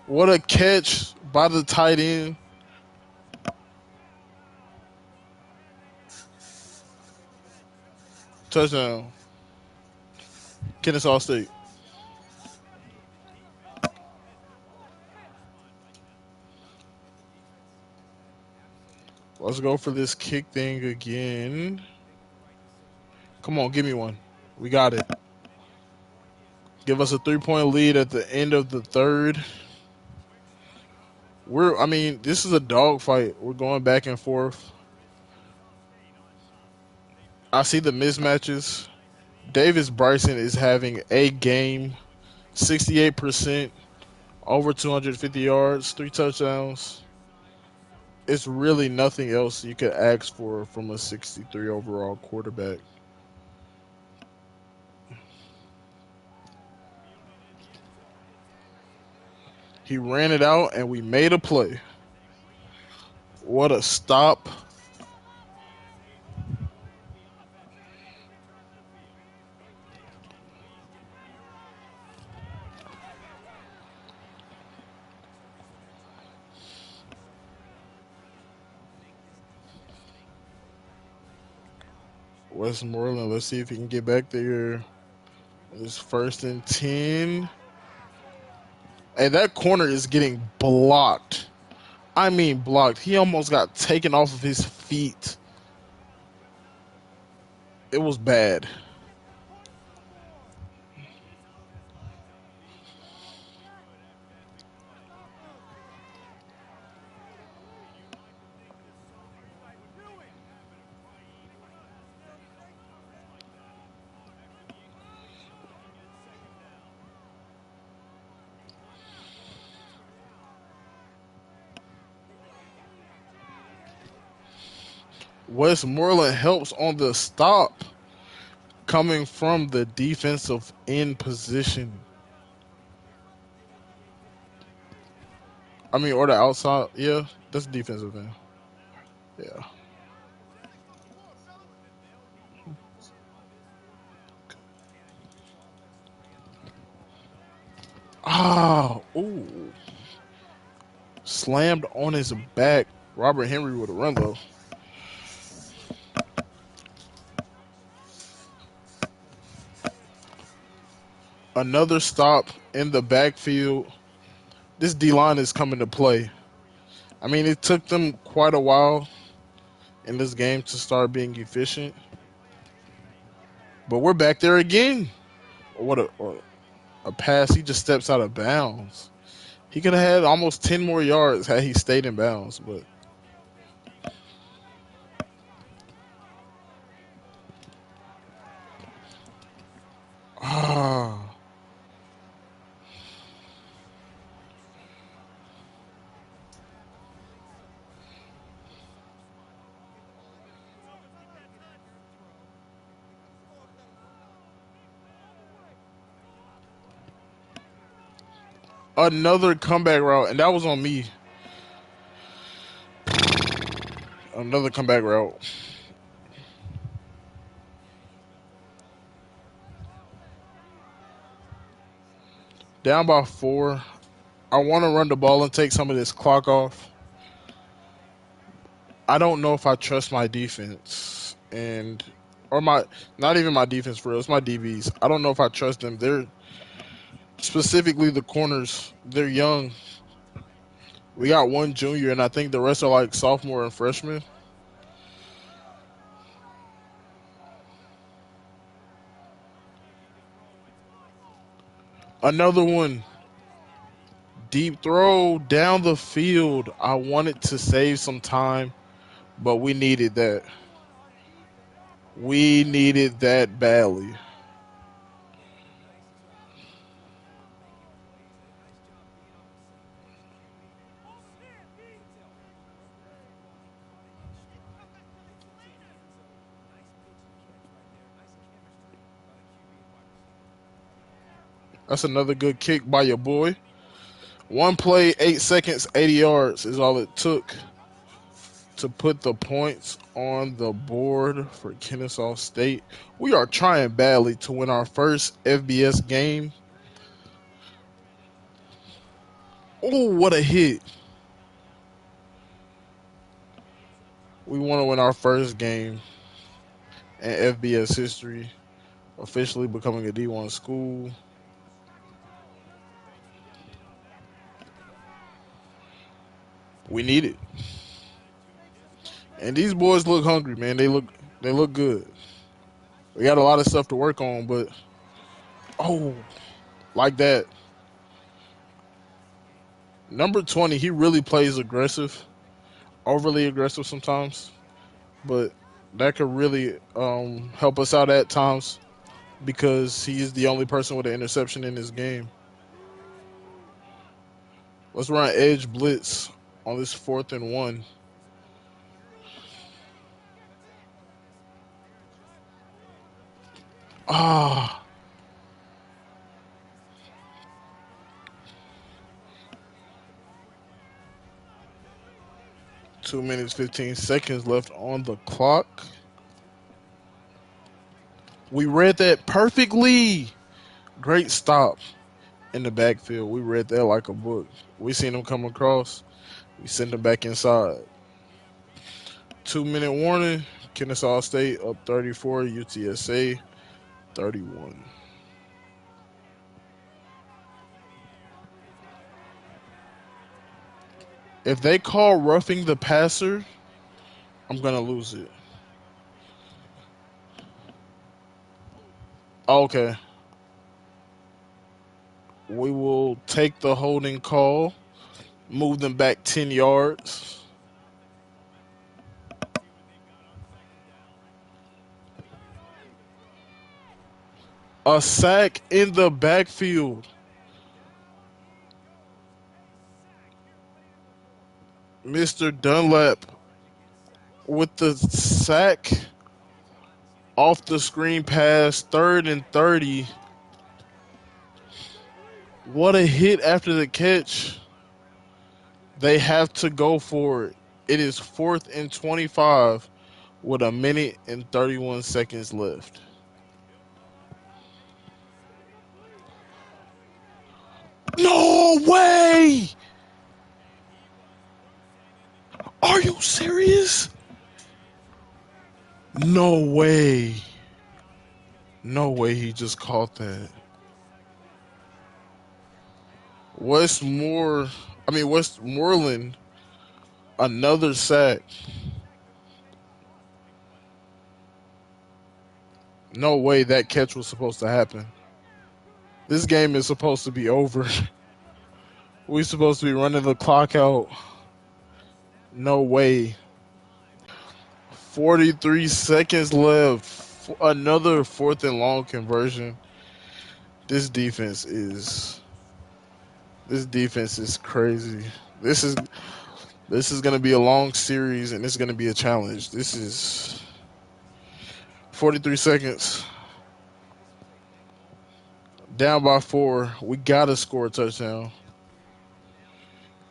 What a catch by the tight end. Touchdown. Kennesaw State. Let's go for this kick thing again. Come on, give me one. We got it. Give us a 3-point lead at the end of the third. This is a dogfight. We're going back and forth. I see the mismatches. Davis Bryson is having a game. 68%, over 250 yards, 3 touchdowns. It's really nothing else you could ask for from a 63 overall quarterback. He ran it out and we made a play. What a stop. Westmoreland, let's see if he can get back there. It's 1st and 10. Hey, that corner is getting blocked. I mean, blocked. He almost got taken off of his feet. It was bad. Westmoreland helps on the stop coming from the defensive end position. I mean, or the outside. Yeah, that's defensive end. Yeah. Ah, ooh. Slammed on his back. Robert Henry with a run, though. Another stop in the backfield. This D line is coming to play. I mean, it took them quite a while in this game to start being efficient, but we're back there again. What a pass. He just steps out of bounds. He could have had almost 10 more yards had he stayed in bounds, but ah, another comeback route, and that was on me. Another comeback route. Down by 4. I want to run the ball and take some of this clock off. I don't know if I trust my defense and or my not even my defense for real. It's my DBs. I don't know if I trust them. They're specifically the corners. They're young. We got one junior, and I think the rest are like sophomore and freshman. Another one. Deep throw down the field. I wanted to save some time, but we needed that. We needed that badly. That's another good kick by your boy. One play, 8 seconds, 80 yards is all it took to put the points on the board for Kennesaw State. We are trying badly to win our first FBS game. Oh, what a hit. We want to win our first game in FBS history, officially becoming a D1 school. We need it. And these boys look hungry, man. They look good. We got a lot of stuff to work on, but oh, like that. Number 20, he really plays aggressive, overly aggressive sometimes, but that could really help us out at times because he is the only person with an interception in this game. Let's run edge blitz on this 4th and 1. Ah, 2 minutes 15 seconds left on the clock. We read that perfectly. Great stop in the backfield. We read that like a book. We seen him come across. We send him back inside. 2 minute warning. Kennesaw State up 34. UTSA 31. If they call roughing the passer, I'm gonna lose it. Okay. We will take the holding call, move them back 10 yards. A sack in the backfield. Mr. Dunlap with the sack off the screen pass, 3rd and 30. What a hit after the catch. They have to go for it. It is 4th and 25 with 1 minute and 31 seconds left. No way! Are you serious? No way. No way he just caught that. Westmoreland, another sack. No way that catch was supposed to happen. This game is supposed to be over. We're supposed to be running the clock out. No way. 43 seconds left. Another 4th and long conversion. This defense is crazy. This is going to be a long series and it's going to be a challenge. This is 43 seconds. Down by 4. We got to score a touchdown.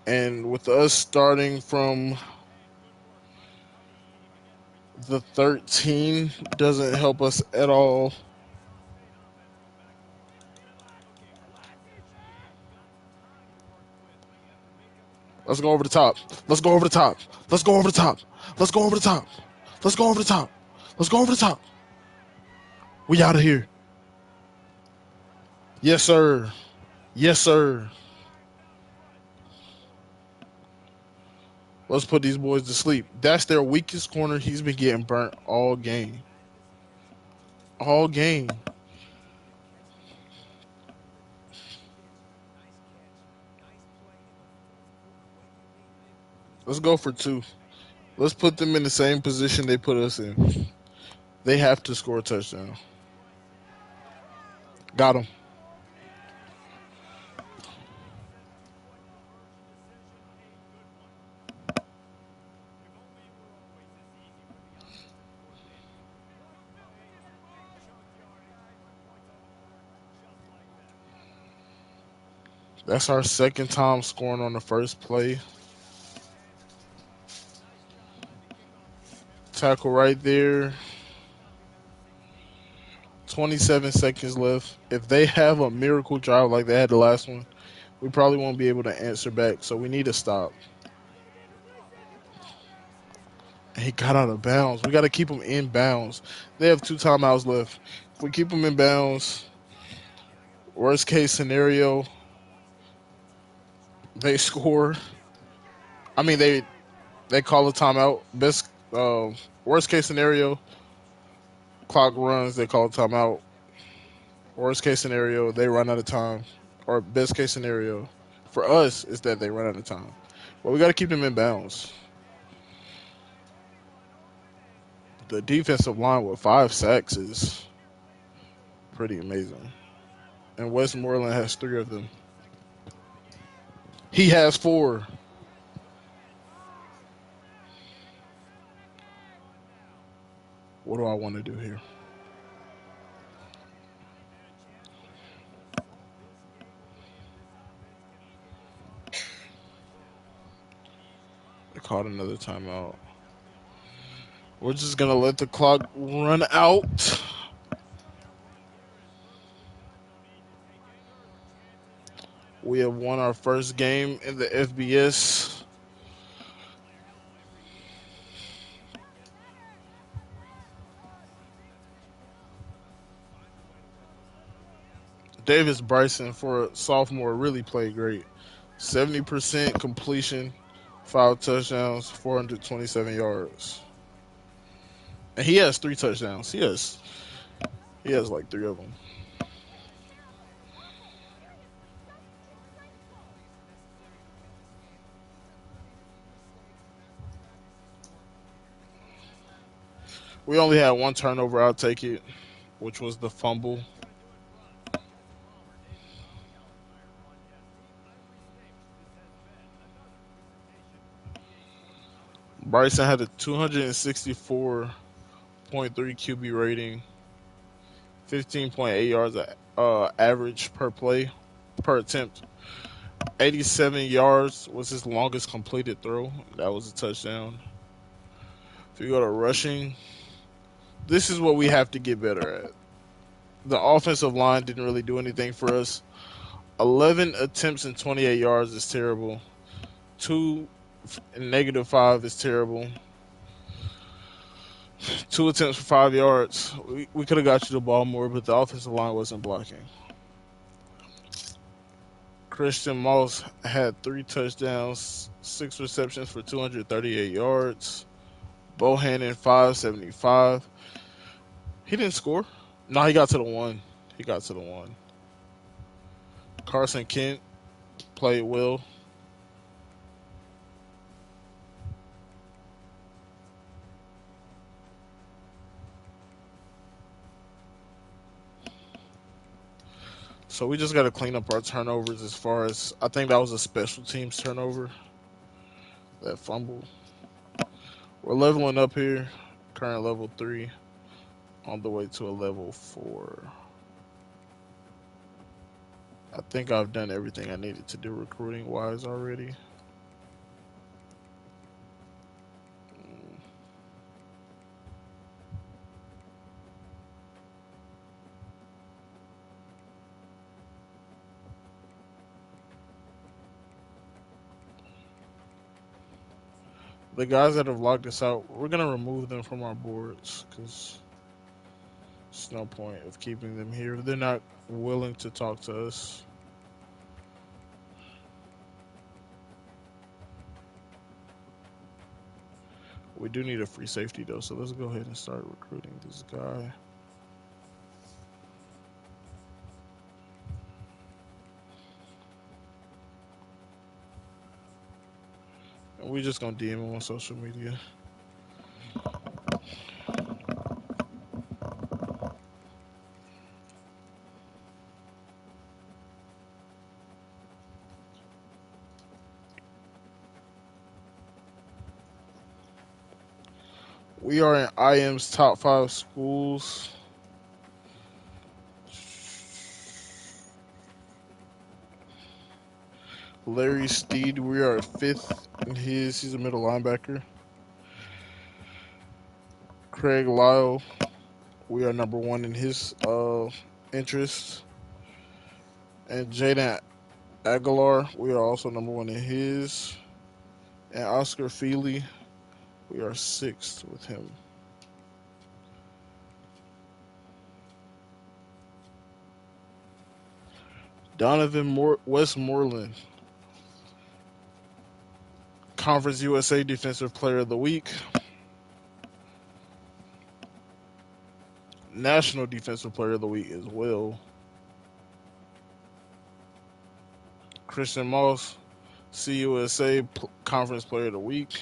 And with us starting from the 13 doesn't help us at all. Let's go over the top. Let's go over the top. Let's go over the top. Let's go over the top. Let's go over the top. Let's go over the top. We out of here. Yes, sir. Yes, sir. Let's put these boys to sleep. That's their weakest corner. He's been getting burnt all game. All game. Let's go for 2. Let's put them in the same position they put us in. They have to score a touchdown. Got him. That's our second time scoring on the first play. Tackle right there. 27 seconds left. If they have a miracle drive like they had the last one, we probably won't be able to answer back. So we need to stop. He got out of bounds. We got to keep him in bounds. They have 2 timeouts left. If we keep them in bounds, worst case scenario, they score. I mean, they call a timeout. Worst case scenario, clock runs. They call a timeout. Worst case scenario, they run out of time. Or best case scenario for us is that they run out of time. But we got to keep them in bounds. The defensive line with 5 sacks is pretty amazing. And Westmoreland has 3 of them. He has 4. What do I want to do here? They called another timeout. We're just going to let the clock run out. We have won our first game in the FBS. Davis Bryson, for a sophomore, really played great. 70% completion, 5 touchdowns, 427 yards. And he has 3 touchdowns. He has like 3 of them. We only had one turnover. I'll take it, which was the fumble. Bryson had a 264.3 QB rating, 15.8 yards average per play, per attempt. 87 yards was his longest completed throw. That was a touchdown. If you go to rushing, this is what we have to get better at. The offensive line didn't really do anything for us. 11 attempts and 28 yards is terrible. 2 and -5 is terrible. 2 attempts for 5 yards. We could have got you the ball more, but the offensive line wasn't blocking. Christian Moss had 3 touchdowns, 6 receptions for 238 yards. Bohannon 575. He didn't score. No, he got to the one. He got to the one. Carson Kent played well. So we just got to clean up our turnovers as far as I think that was a special teams turnover. That fumble. We're leveling up here. Current level 3 on the way to a level 4. I think I've done everything I needed to do recruiting wise already. The guys that have logged us out, we're gonna remove them from our boards because there's no point of keeping them here. They're not willing to talk to us. We do need a free safety though, so let's go ahead and start recruiting this guy. And we just gonna DM him on social media. We are in IM's top 5 schools. Larry Steed, we are 5th in his. He's a middle linebacker. Craig Lyle, we are number 1 in his interest. And Jaden Aguilar, we are also number 1 in his. And Oscar Feely, we are 6th with him. Donovan Westmoreland, Conference USA Defensive Player of the Week. National Defensive Player of the Week as well. Christian Moss, CUSA Conference Player of the Week.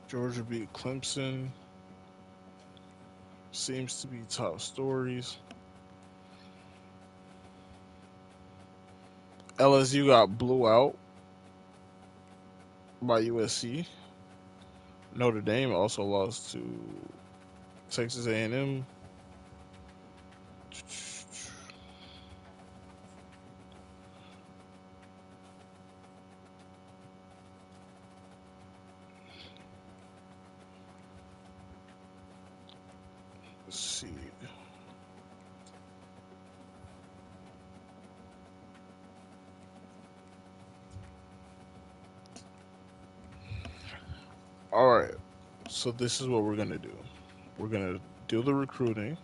Georgia beat Clemson. Seems to be top stories. LSU got blew out by USC. Notre Dame also lost to Texas A&M. Let's see. All right. So this is what we're gonna do. We're gonna do the recruiting.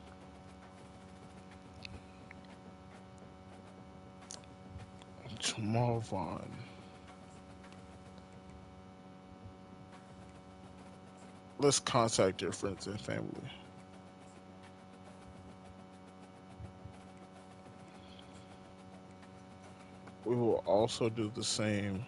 Jamal Vaughn. Let's contact your friends and family. We will also do the same.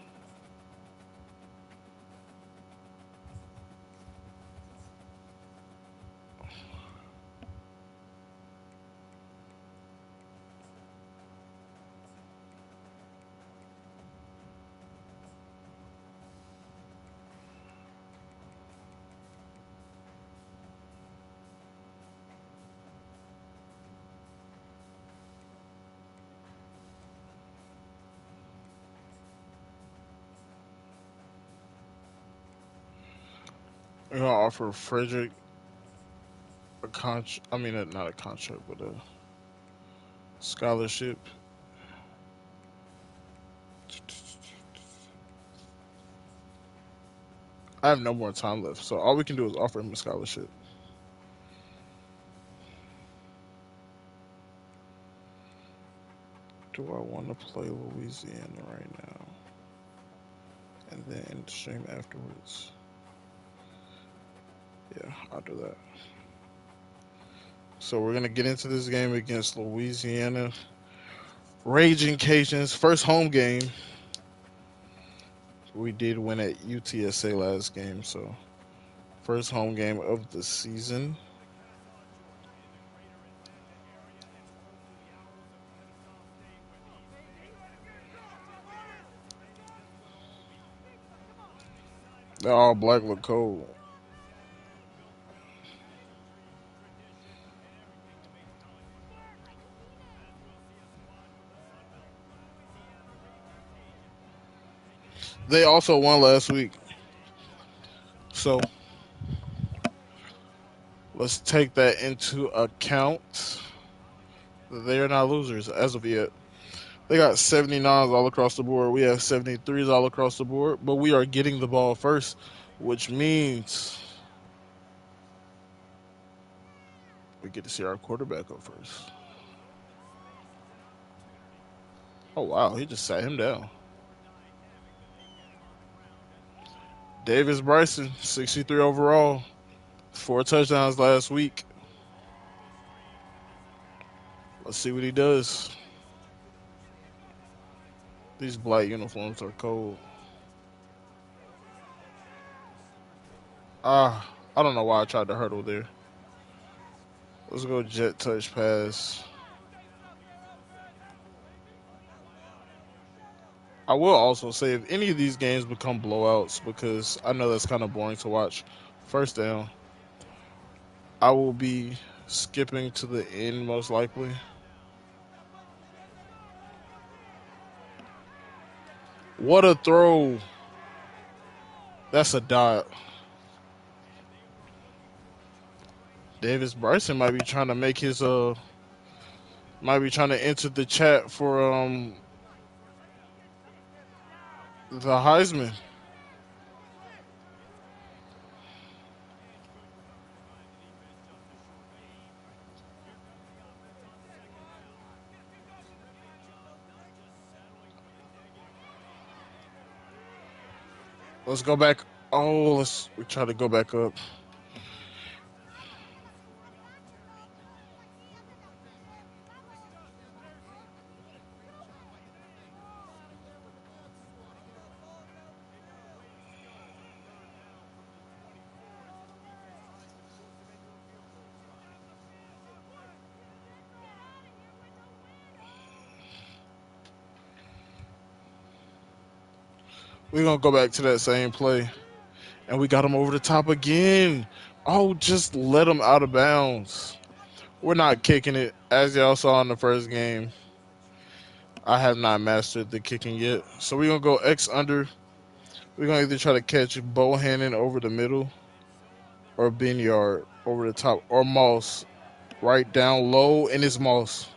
We're gonna offer Frederick a contract. I mean, not a contract, but a scholarship. I have no more time left, so all we can do is offer him a scholarship. Do I want to play Louisiana right now? And then end the stream afterwards. Yeah, I'll do that. So we're gonna get into this game against Louisiana. Raging Cajuns, first home game. We did win at UTSA last game, so first home game of the season. The all black look cold. They also won last week, so let's take that into account. They are not losers as of yet. They got 79s all across the board. We have 73s all across the board, but we are getting the ball first, which means we get to see our quarterback go first. Oh, wow. He just sat him down. Davis Bryson, 63 overall, 4 touchdowns last week. Let's see what he does. These black uniforms are cold. I don't know why I tried to hurdle there. Let's go jet touch pass. I will also say if any of these games become blowouts, because I know that's kind of boring to watch, first down, I will be skipping to the end most likely. What a throw. That's a dot. Davis Bryson might be trying to make his might be trying to enter the chat for the Heisman. Let's go back. Oh, we try to go back up. We're gonna go back to that same play. And we got him over the top again. Oh, just let him out of bounds. We're not kicking it. As y'all saw in the first game, I have not mastered the kicking yet. So we're going to go X under. We're going to either try to catch Bohannon over the middle or Benyard over the top or Moss right down low, and it's Moss.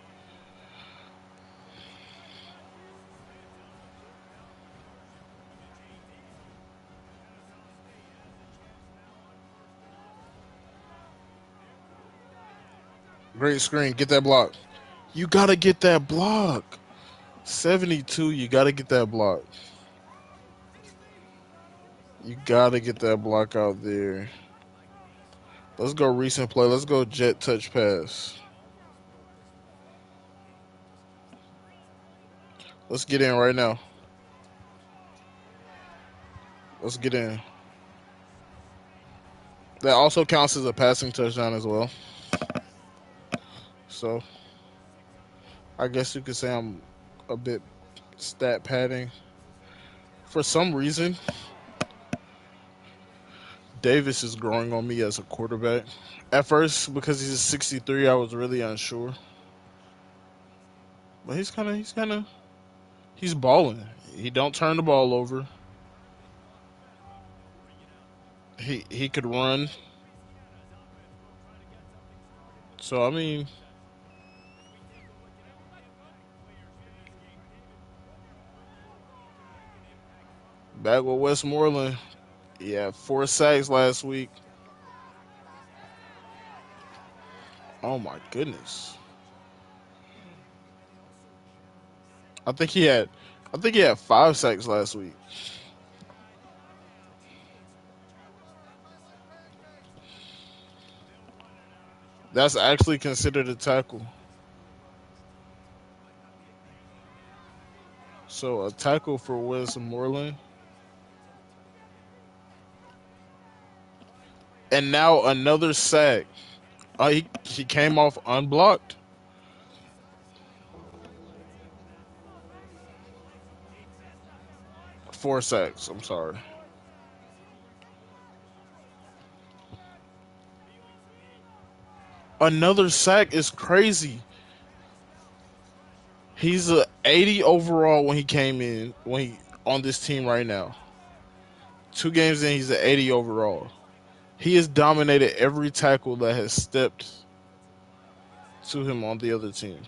Great screen. Get that block. You gotta get that block. 72. You gotta get that block. You gotta get that block out there. Let's go recent play. Let's go jet touch pass. Let's get in right now. Let's get in. That also counts as a passing touchdown as well. So I guess you could say I'm a bit stat padding. For some reason, Davis is growing on me as a quarterback. At first, because he's a 63, I was really unsure. But he's balling. He don't turn the ball over. He could run. So I mean, back with Westmoreland, he had 4 sacks last week. Oh my goodness. I think he had I think he had 5 sacks last week. That's actually considered a tackle. So a tackle for Westmoreland. And now another sack. He came off unblocked. 4 sacks. I'm sorry. Another sack is crazy. He's a 80 overall when he came in. When he on this team right now, 2 games in, he's an 80 overall. He has dominated every tackle that has stepped to him on the other team.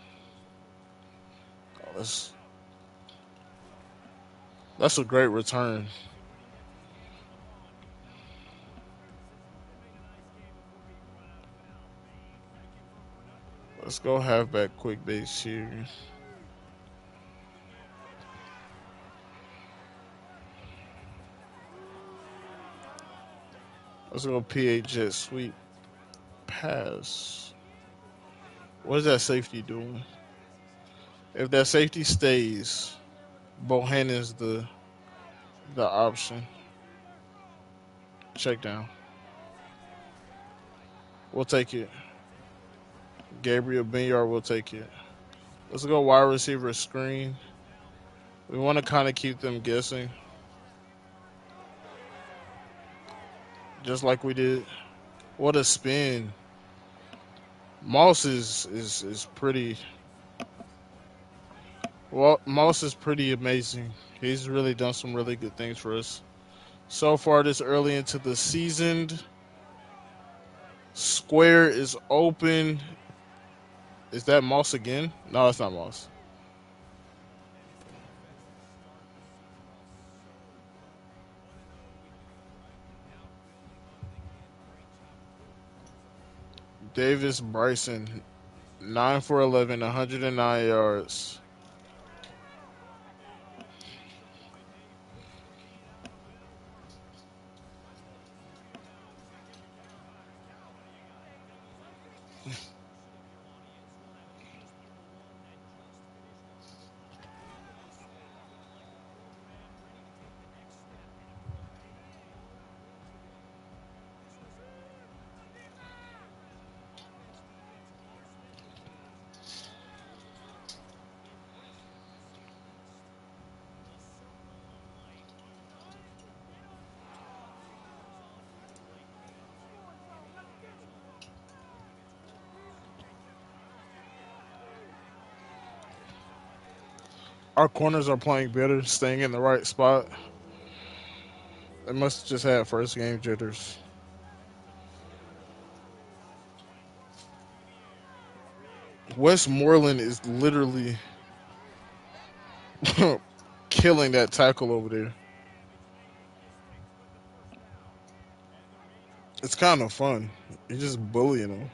Oh, that's a great return. Let's go halfback quick base here. Let's go PA jet sweep pass. What is that safety doing? If that safety stays, Bohannon's the option. Check down. We'll take it. Gabriel Benyard will take it. Let's go wide receiver screen. We want to kind of keep them guessing, just like we did. What a spin! Moss is pretty. Well, Moss is pretty amazing. He's really done some really good things for us so far this early into the season. Square is open. Is that Moss again? No, it's not Moss. Davis Bryson, 9 for 11, 109 yards. Our corners are playing better, staying in the right spot. They must have just had first game jitters. Westmoreland is literally killing that tackle over there. It's kind of fun. You're just bullying them.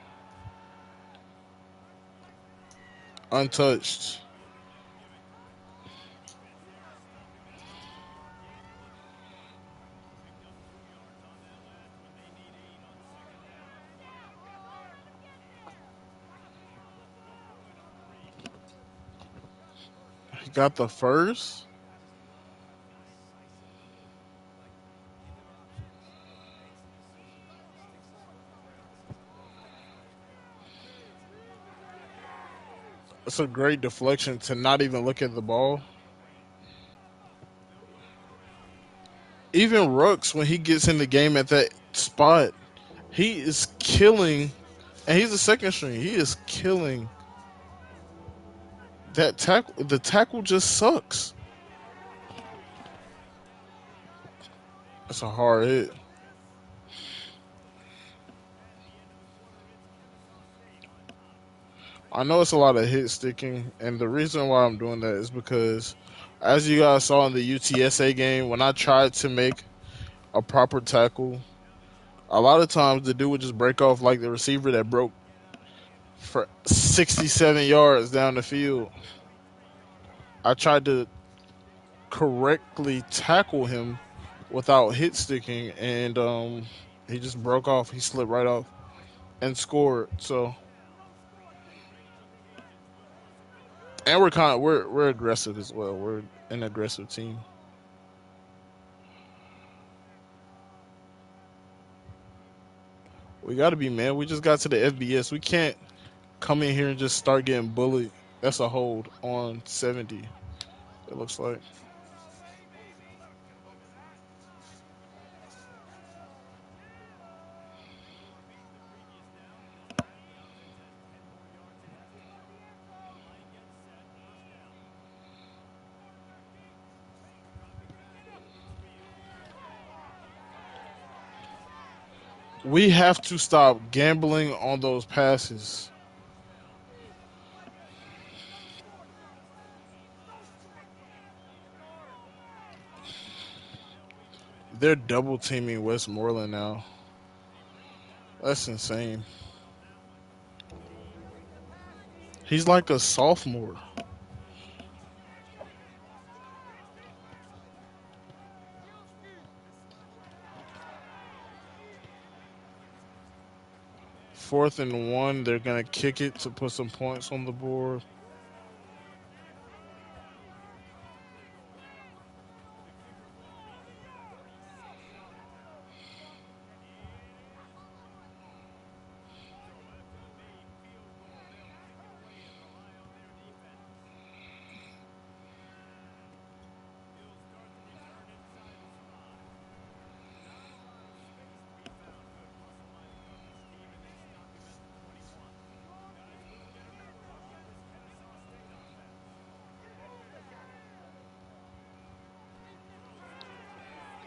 Untouched. He got the first. It's a great deflection to not even look at the ball. Even Rooks, when he gets in the game at that spot, he is killing, and he's a second string. He is killing that tackle. The tackle just sucks. It's a hard hit. I know it's a lot of hit sticking, and the reason why I'm doing that is because, as you guys saw in the UTSA game, when I tried to make a proper tackle, a lot of times the dude would just break off like the receiver that broke for 67 yards down the field. I tried to correctly tackle him without hit sticking, and he just broke off. He slipped right off and scored. So, and we're aggressive as well. We're an aggressive team. We got to be, man. We just got to the FBS. We can't come in here and just start getting bullied. That's a hold on 70. It looks like. We have to stop gambling on those passes. They're double teaming Westmoreland now. That's insane. He's like a sophomore. Fourth and one, they're gonna kick it to put some points on the board.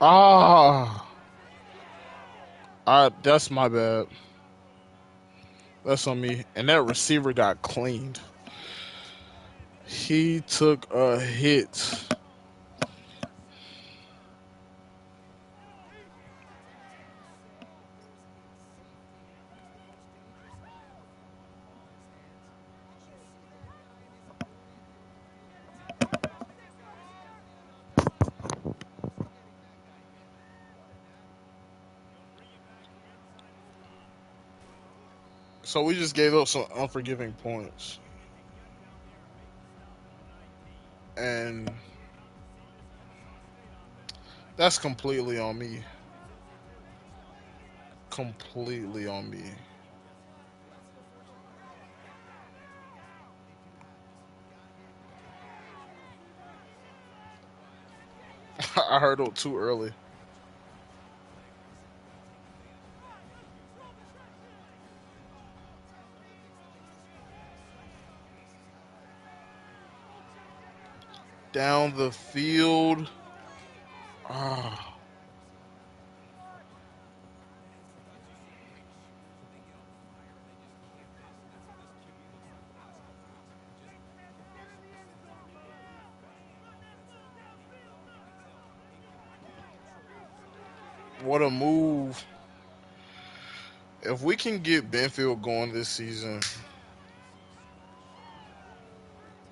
Ah, that's my bad. That's on me. And that receiver got cleaned. He took a hit. So we just gave up some unforgiving points. And that's completely on me. Completely on me. I hurdled too early. Down the field. Ah, what a move. If we can get Benfield going this season,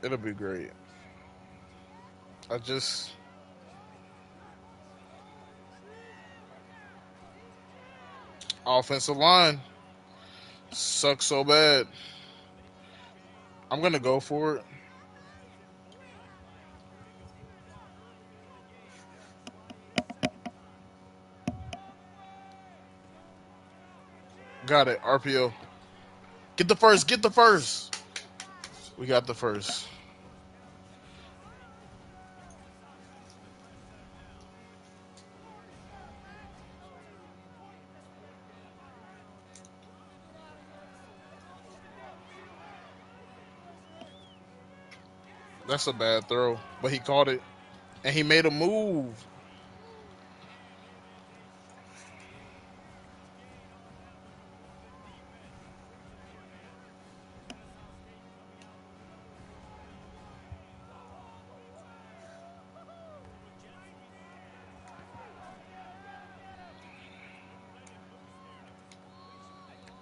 It'll be great. I just offensive line sucks so bad. I'm gonna go for it. Got it. RPO. Get the first. Get the first. We got the first. That's a bad throw, but he caught it and he made a move.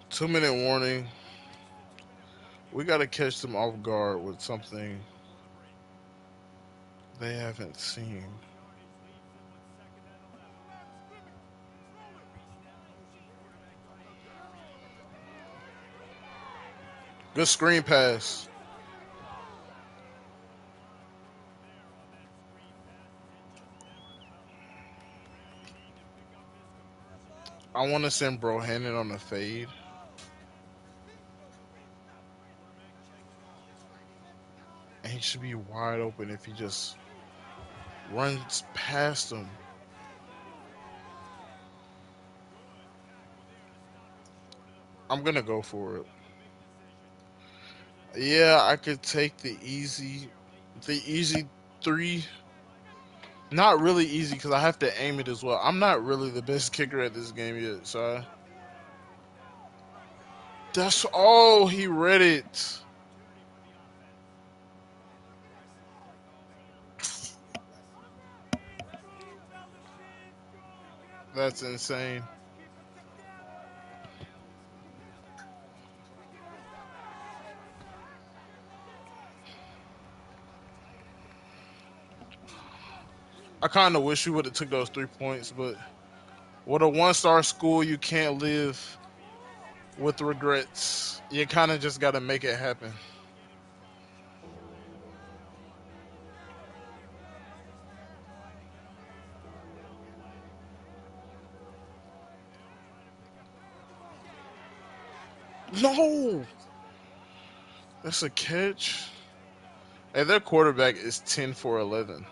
2 minute warning. We got to catch them off guard with something they haven't seen. Good screen pass. I want to send Brohannon on the fade, and he should be wide open if he just runs past him. I'm gonna go for it. Yeah, I could take the easy three. Not really easy because I have to aim it as well. I'm not really the best kicker at this game yet, so that's all he read it. That's insane. I kind of wish we would have took those 3 points, but with a one-star school, you can't live with regrets. You kind of just got to make it happen. No, that's a catch. Hey, their quarterback is 10 for 11.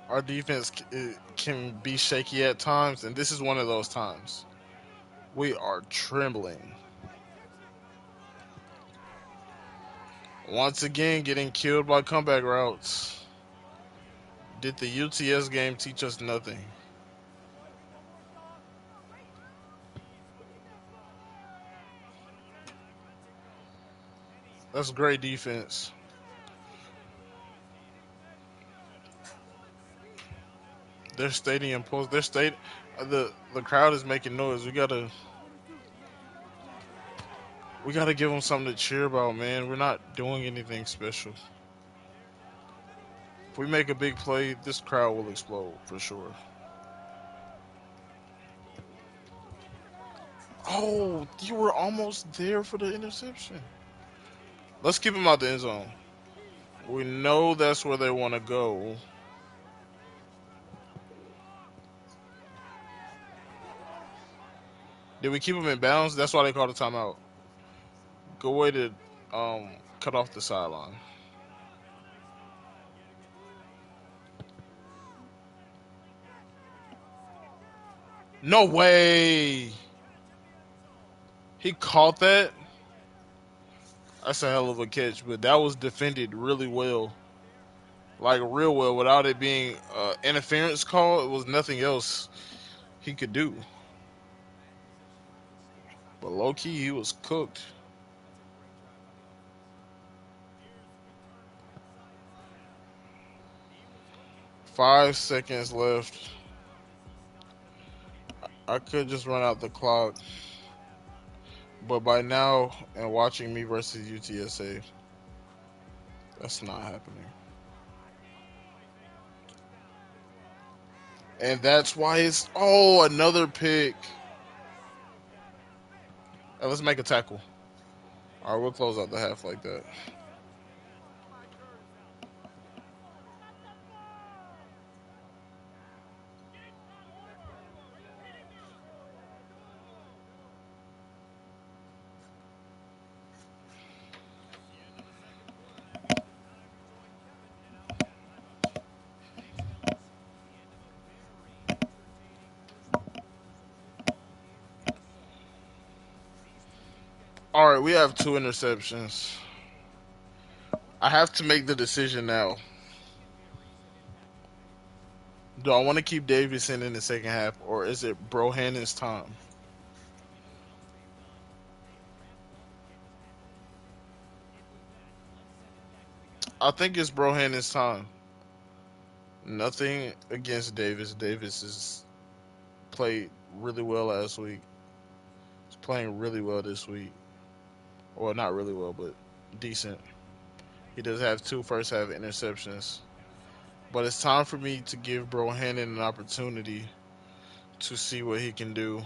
Our defense can be shaky at times, and this is one of those times. We are trembling. Once again, getting killed by comeback routes. Did the UTS game teach us nothing? That's great defense. Their stadium post. Their state. The crowd is making noise. We gotta give them something to cheer about, man. We're not doing anything special. If we make a big play, this crowd will explode for sure. Oh, you were almost there for the interception. Let's keep him out the end zone. We know that's where they want to go. Did we keep him in bounds? That's why they called a timeout. Good way to cut off the sideline. No way. He caught that. That's a hell of a catch, but that was defended really well. Like real well without it being interference call. It was nothing else he could do. But low key, he was cooked. 5 seconds left. I could just run out the clock, but by now, and watching me versus UTSA, that's not happening. And that's why it's another pick. Let's make a tackle. All right, we'll close out the half like that. All right, we have 2 interceptions. I have to make the decision now. Do I want to keep Davidson in the second half, or is it Brohannon's time? I think it's Brohannon's time. Nothing against Davis. Davis has played really well last week. He's playing really well this week. Well, not really well, but decent. He does have 2 first half interceptions. But it's time for me to give Brohannon an opportunity to see what he can do.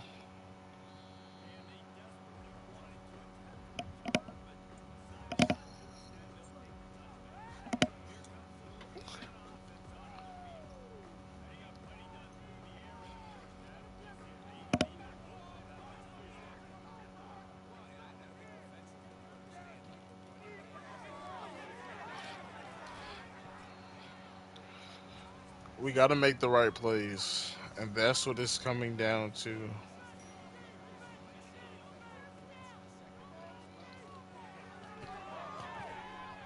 We got to make the right plays, and that's what it's coming down to.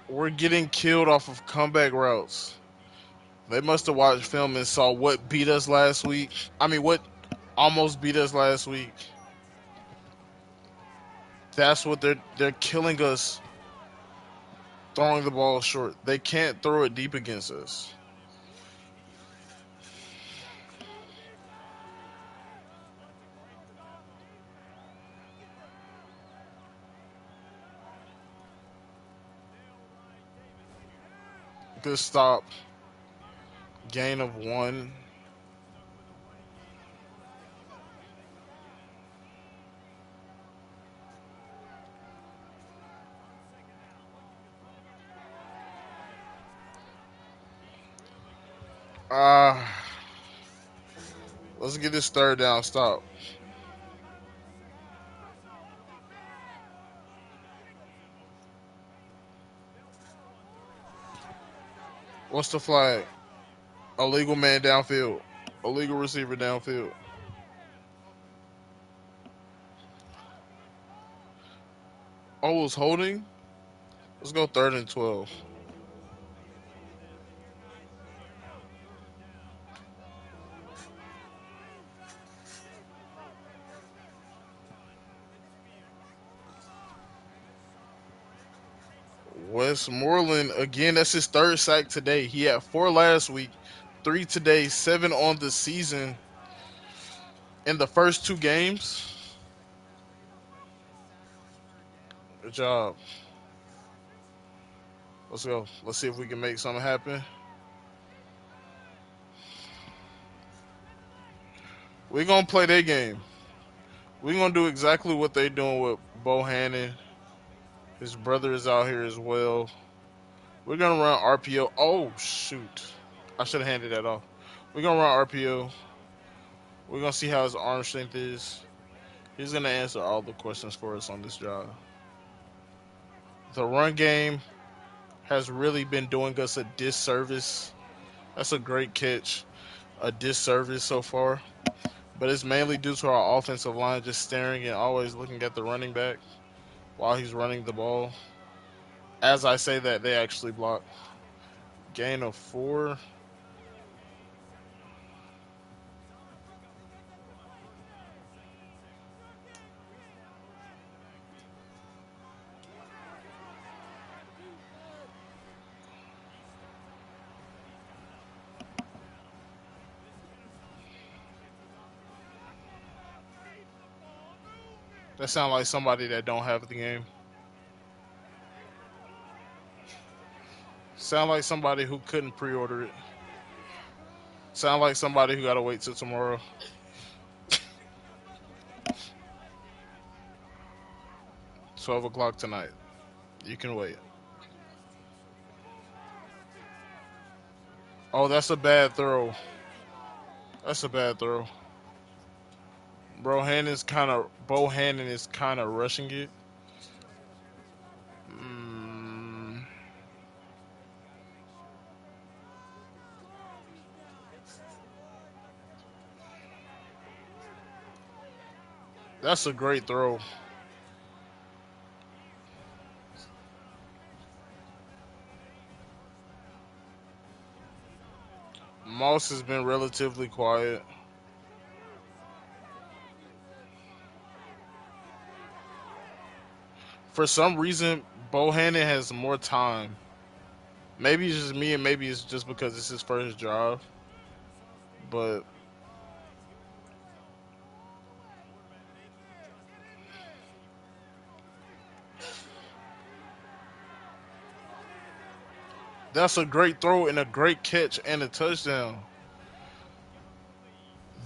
We're getting killed off of comeback routes. They must have watched film and saw what beat us last week. I mean, what almost beat us last week. That's what they're killing us, throwing the ball short. They can't throw it deep against us. Good stop. Gain of 1. Uh, let's get this third down stop. What's the flag? Illegal man downfield. Illegal receiver downfield. Oh, it's holding? Let's go 3rd and 12. Westmoreland, again, that's his 3rd sack today. He had 4 last week, 3 today, 7 on the season in the first 2 games. Good job. Let's go. Let's see if we can make something happen. We're going to play their game. We're going to do exactly what they're doing with Bohannon. His brother is out here as well. We're going to run RPO. Oh, shoot. I should have handed that off. We're going to run RPO. We're going to see how his arm strength is. He's going to answer all the questions for us on this job. The run game has really been doing us a disservice. That's a great catch. A disservice so far. But it's mainly due to our offensive line just staring and always looking at the running back while he's running the ball. As I say that, they actually block. Gain of 4. That sounds like somebody that don't have the game. Sound like somebody who couldn't pre-order it. Sound like somebody who gotta wait till tomorrow. 12 o'clock tonight. You can wait. Oh, that's a bad throw. That's a bad throw. Bohannon is kind of rushing it. Mm, that's a great throw. Moss has been relatively quiet. For some reason, Bohannon has more time. Maybe it's just me, and maybe it's just because it's his first job. But that's a great throw and a great catch and a touchdown.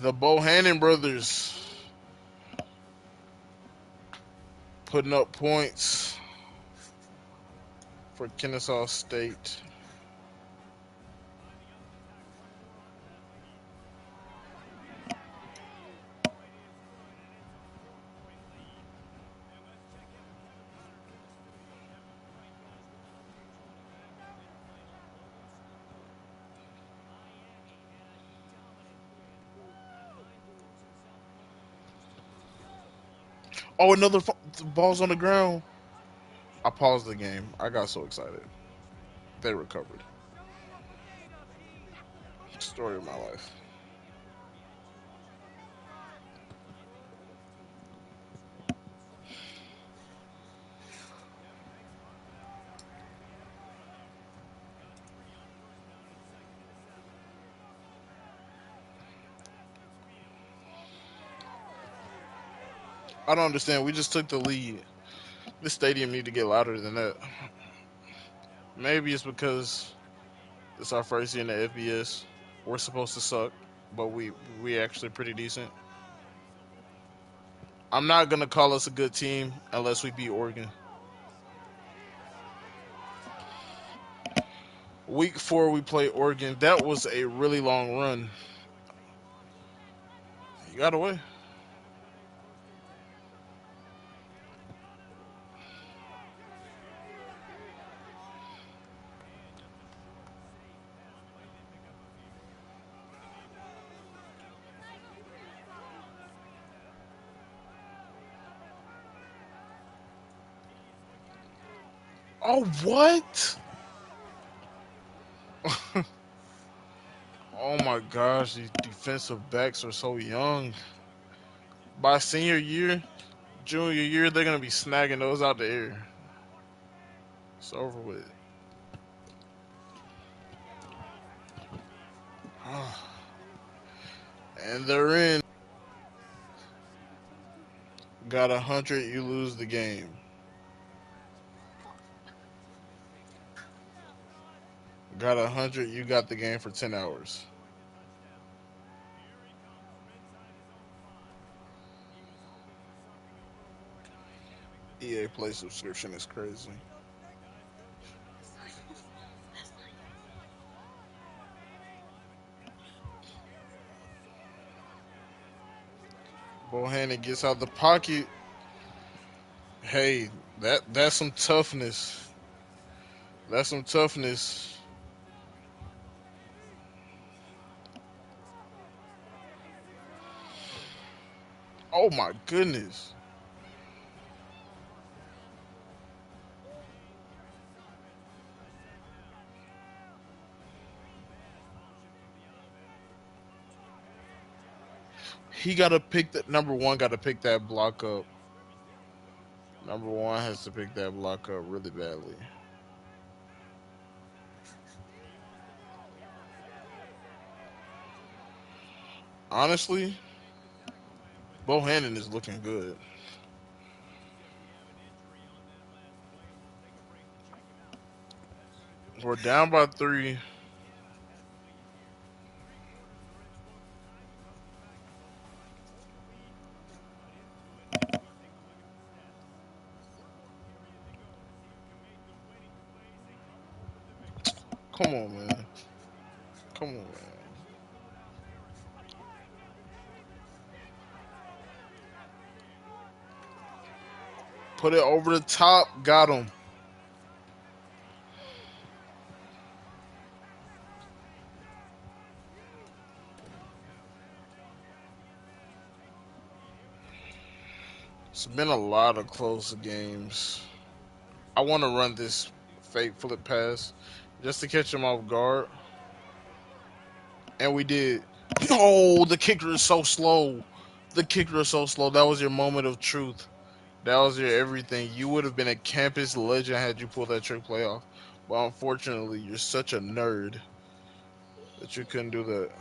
The Bohannon brothers putting up points for Kennesaw State. Oh, another ball's on the ground. I paused the game. I got so excited. They recovered. Story of my life. I don't understand. We just took the lead. This stadium need to get louder than that. Maybe it's because it's our first year in the FBS. We're supposed to suck, but we actually pretty decent. I'm not gonna call us a good team unless we beat Oregon. Week 4 we play Oregon. That was a really long run. You got away. Oh what? Oh my gosh, these defensive backs are so young. By senior year, junior year, they're gonna be snagging those out the air. It's over with. And they're in. Got 100, you lose the game. Got 100, you got the game for 10 hours. EA Play subscription is crazy. Bohannon gets out the pocket. Hey, that's some toughness. That's some toughness. Oh my goodness. He got to pick that. Number one, got to pick that block up. Number one has to pick that block up really badly. Honestly, Bohannon is looking good. We're down by 3. Come on, man. Come on, man. Put it over the top. Got him. It's been a lot of close games. I want to run this fake flip pass just to catch him off guard. And we did. Oh, the kicker is so slow. The kicker is so slow. That was your moment of truth. That was your everything. You would have been a campus legend had you pulled that trick play off. But unfortunately, you're such a nerd that you couldn't do that.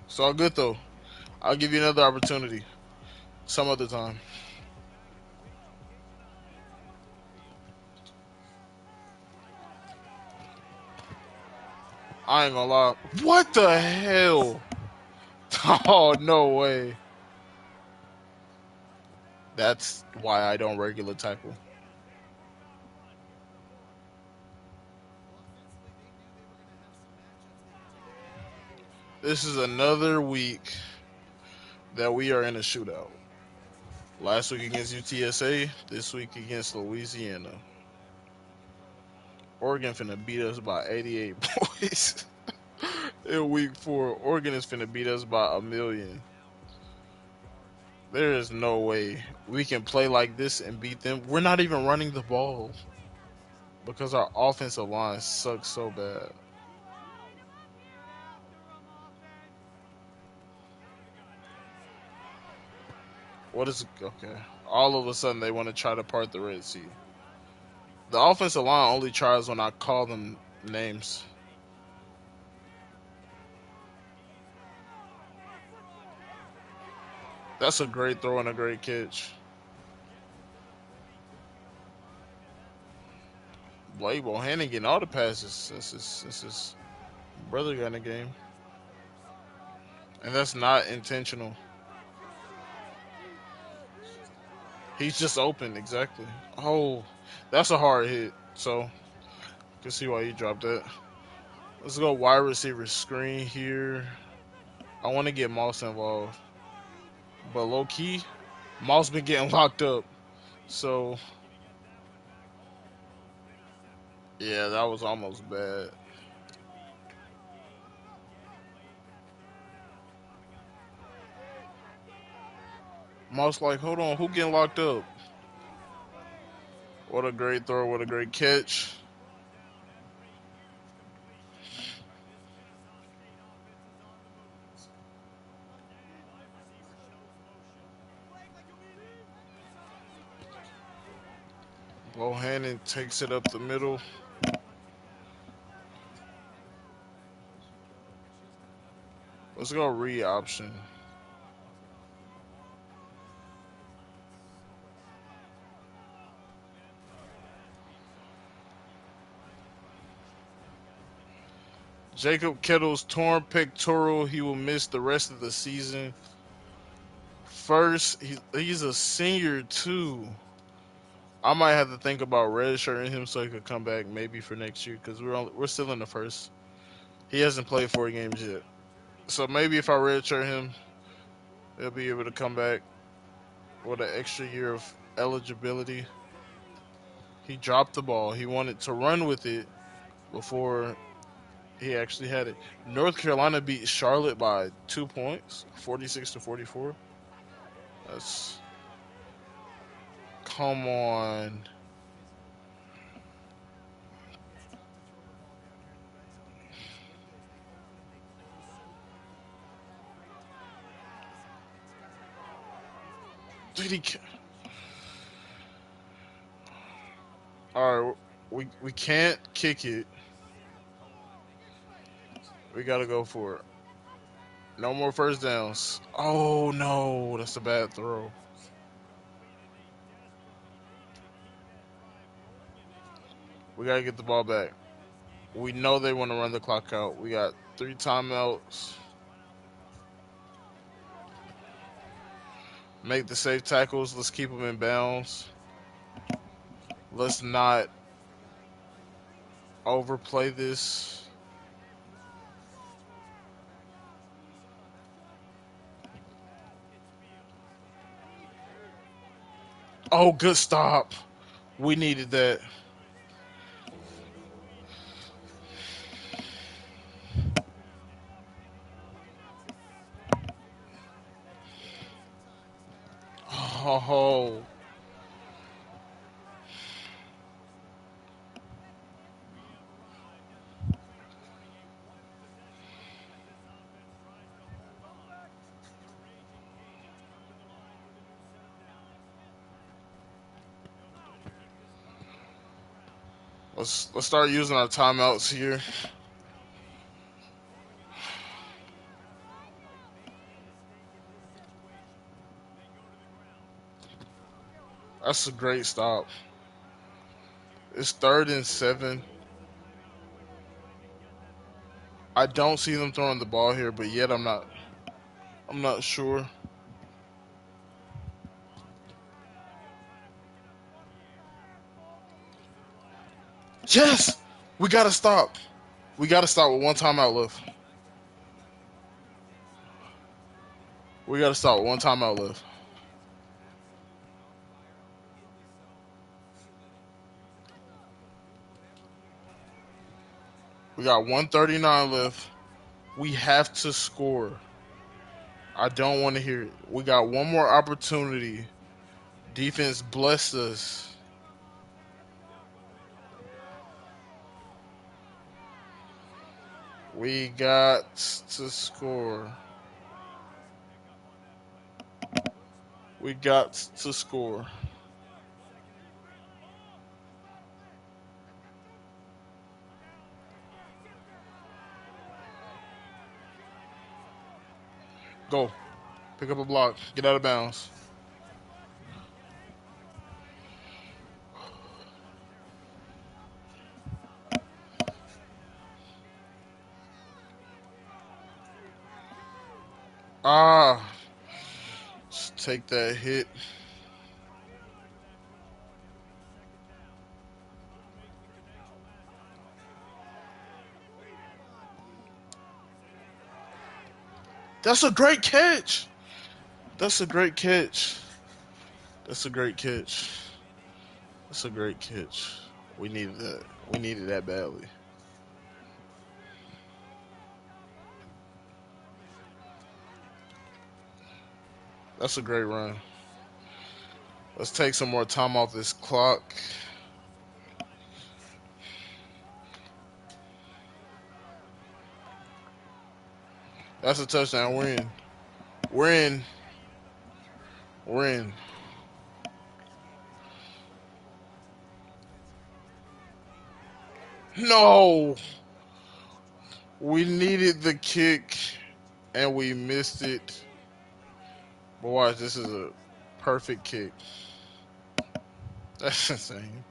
It's all good though. I'll give you another opportunity some other time. I ain't gonna lie. What the hell? Oh, no way. That's why I don't regular tackle. This is another week that we are in a shootout. Last week against UTSA, this week against Louisiana. Oregon finna beat us by 88 points. In week 4, Oregon is finna beat us by a million. There is no way we can play like this and beat them. We're not even running the ball because our offensive line sucks so bad. What is okay? All of a sudden they want to try to part the Red Sea. The offensive line only tries when I call them names. That's a great throw and a great catch. Blake Bohannon getting all the passes. This is brother got in the game, and that's not intentional. He's just open exactly. Oh, that's a hard hit. So you can see why he dropped that. Let's go wide receiver screen here. I want to get Moss involved, but low key, Moss been getting locked up. So yeah, that was almost bad. Moss like, hold on, who getting locked up? What a great throw! What a great catch! Bohannon takes it up the middle. Let's go read option. Jacob Kettle's torn pectoral. He will miss the rest of the season. First, he's a senior too. I might have to think about redshirting him so he could come back maybe for next year because we're still in the first. He hasn't played 4 games yet, so maybe if I redshirt him, he'll be able to come back with an extra year of eligibility. He dropped the ball. He wanted to run with it before he actually had it. North Carolina beat Charlotte by 2 points, 46-44. That's come on. Did he? All right, we can't kick it. We gotta go for it. No more first downs. Oh no, that's a bad throw. We gotta get the ball back. We know they want to run the clock out. We got 3 timeouts. Make the safe tackles. Let's keep them in bounds. Let's not overplay this. Oh, good stop. We needed that. Oh, let's start using our timeouts here. That's a great stop. It's 3rd and 7. I don't see them throwing the ball here, but yet I'm not sure. Yes! We gotta stop. We gotta stop with 1 timeout left. We gotta stop with 1 timeout left. We got 139 left. We have to score. I don't want to hear it. We got one more opportunity. Defense blessed us. We got to score. We got to score. Go. Pick up a block. Get out of bounds. Ah. Just take that hit. That's a great catch. That's a great catch. That's a great catch. That's a great catch. We needed that. We needed that badly. That's a great run. Let's take some more time off this clock. That's a touchdown. We're in. We're in. We're in. No! We needed the kick and we missed it. But watch, this is a perfect kick. That's insane.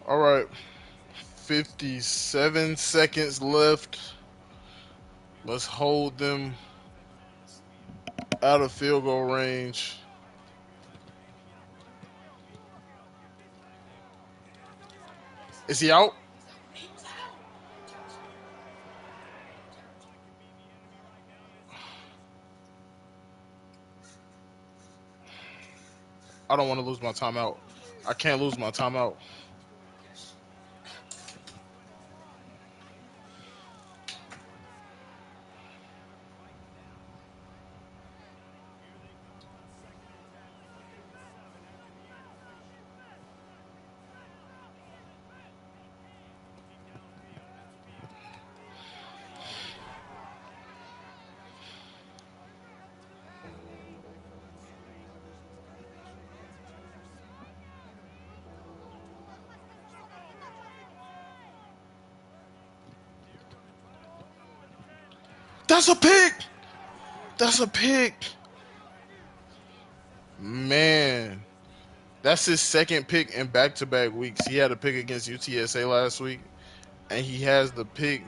All right. 57 seconds left. Let's hold them out of field goal range. Is he out? I don't want to lose my timeout. I can't lose my timeout. That's a pick. That's a pick. Man. That's his second pick in back-to-back weeks. He had a pick against UTSA last week, and he has the pick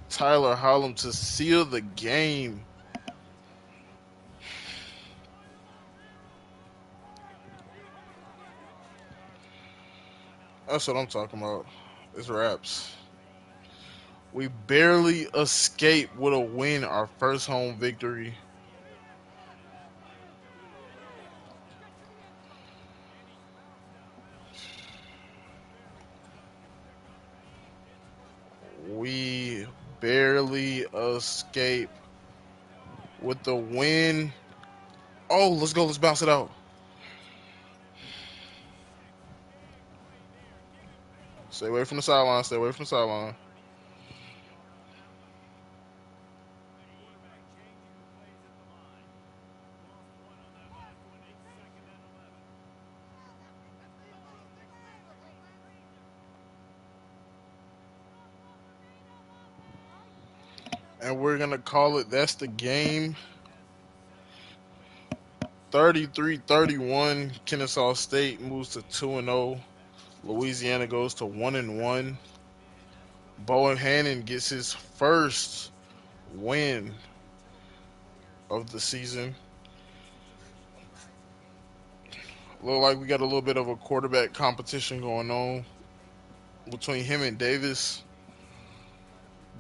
Tyler Hollum to seal the game. That's what I'm talking about. It's raps. We barely escaped with a win, our first home victory. We barely escape with the win. Oh, let's go. Let's bounce it out. Stay away from the sideline. Stay away from the sideline. And we're going to call it that's the game. 33-31. Kennesaw State moves to 2-0. Louisiana goes to 1-1. Bohannon gets his first win of the season. Look like we got a little bit of a quarterback competition going on between him and Davis.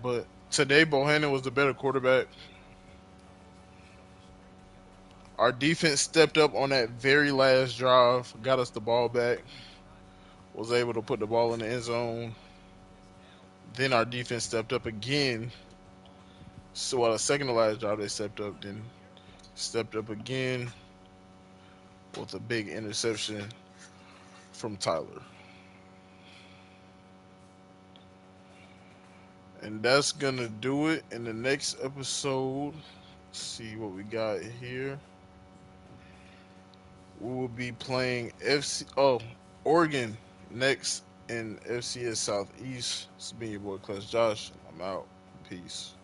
But today, Bohannon was the better quarterback. Our defense stepped up on that very last drive, got us the ball back, was able to put the ball in the end zone. Then our defense stepped up again. So, the second to last drive, they stepped up, then stepped up again with a big interception from Tyler. And that's going to do it in the next episode. Let's see what we got here. We will be playing Oregon next in FCS Southeast. It's been your boy Clutch Josh. I'm out. Peace.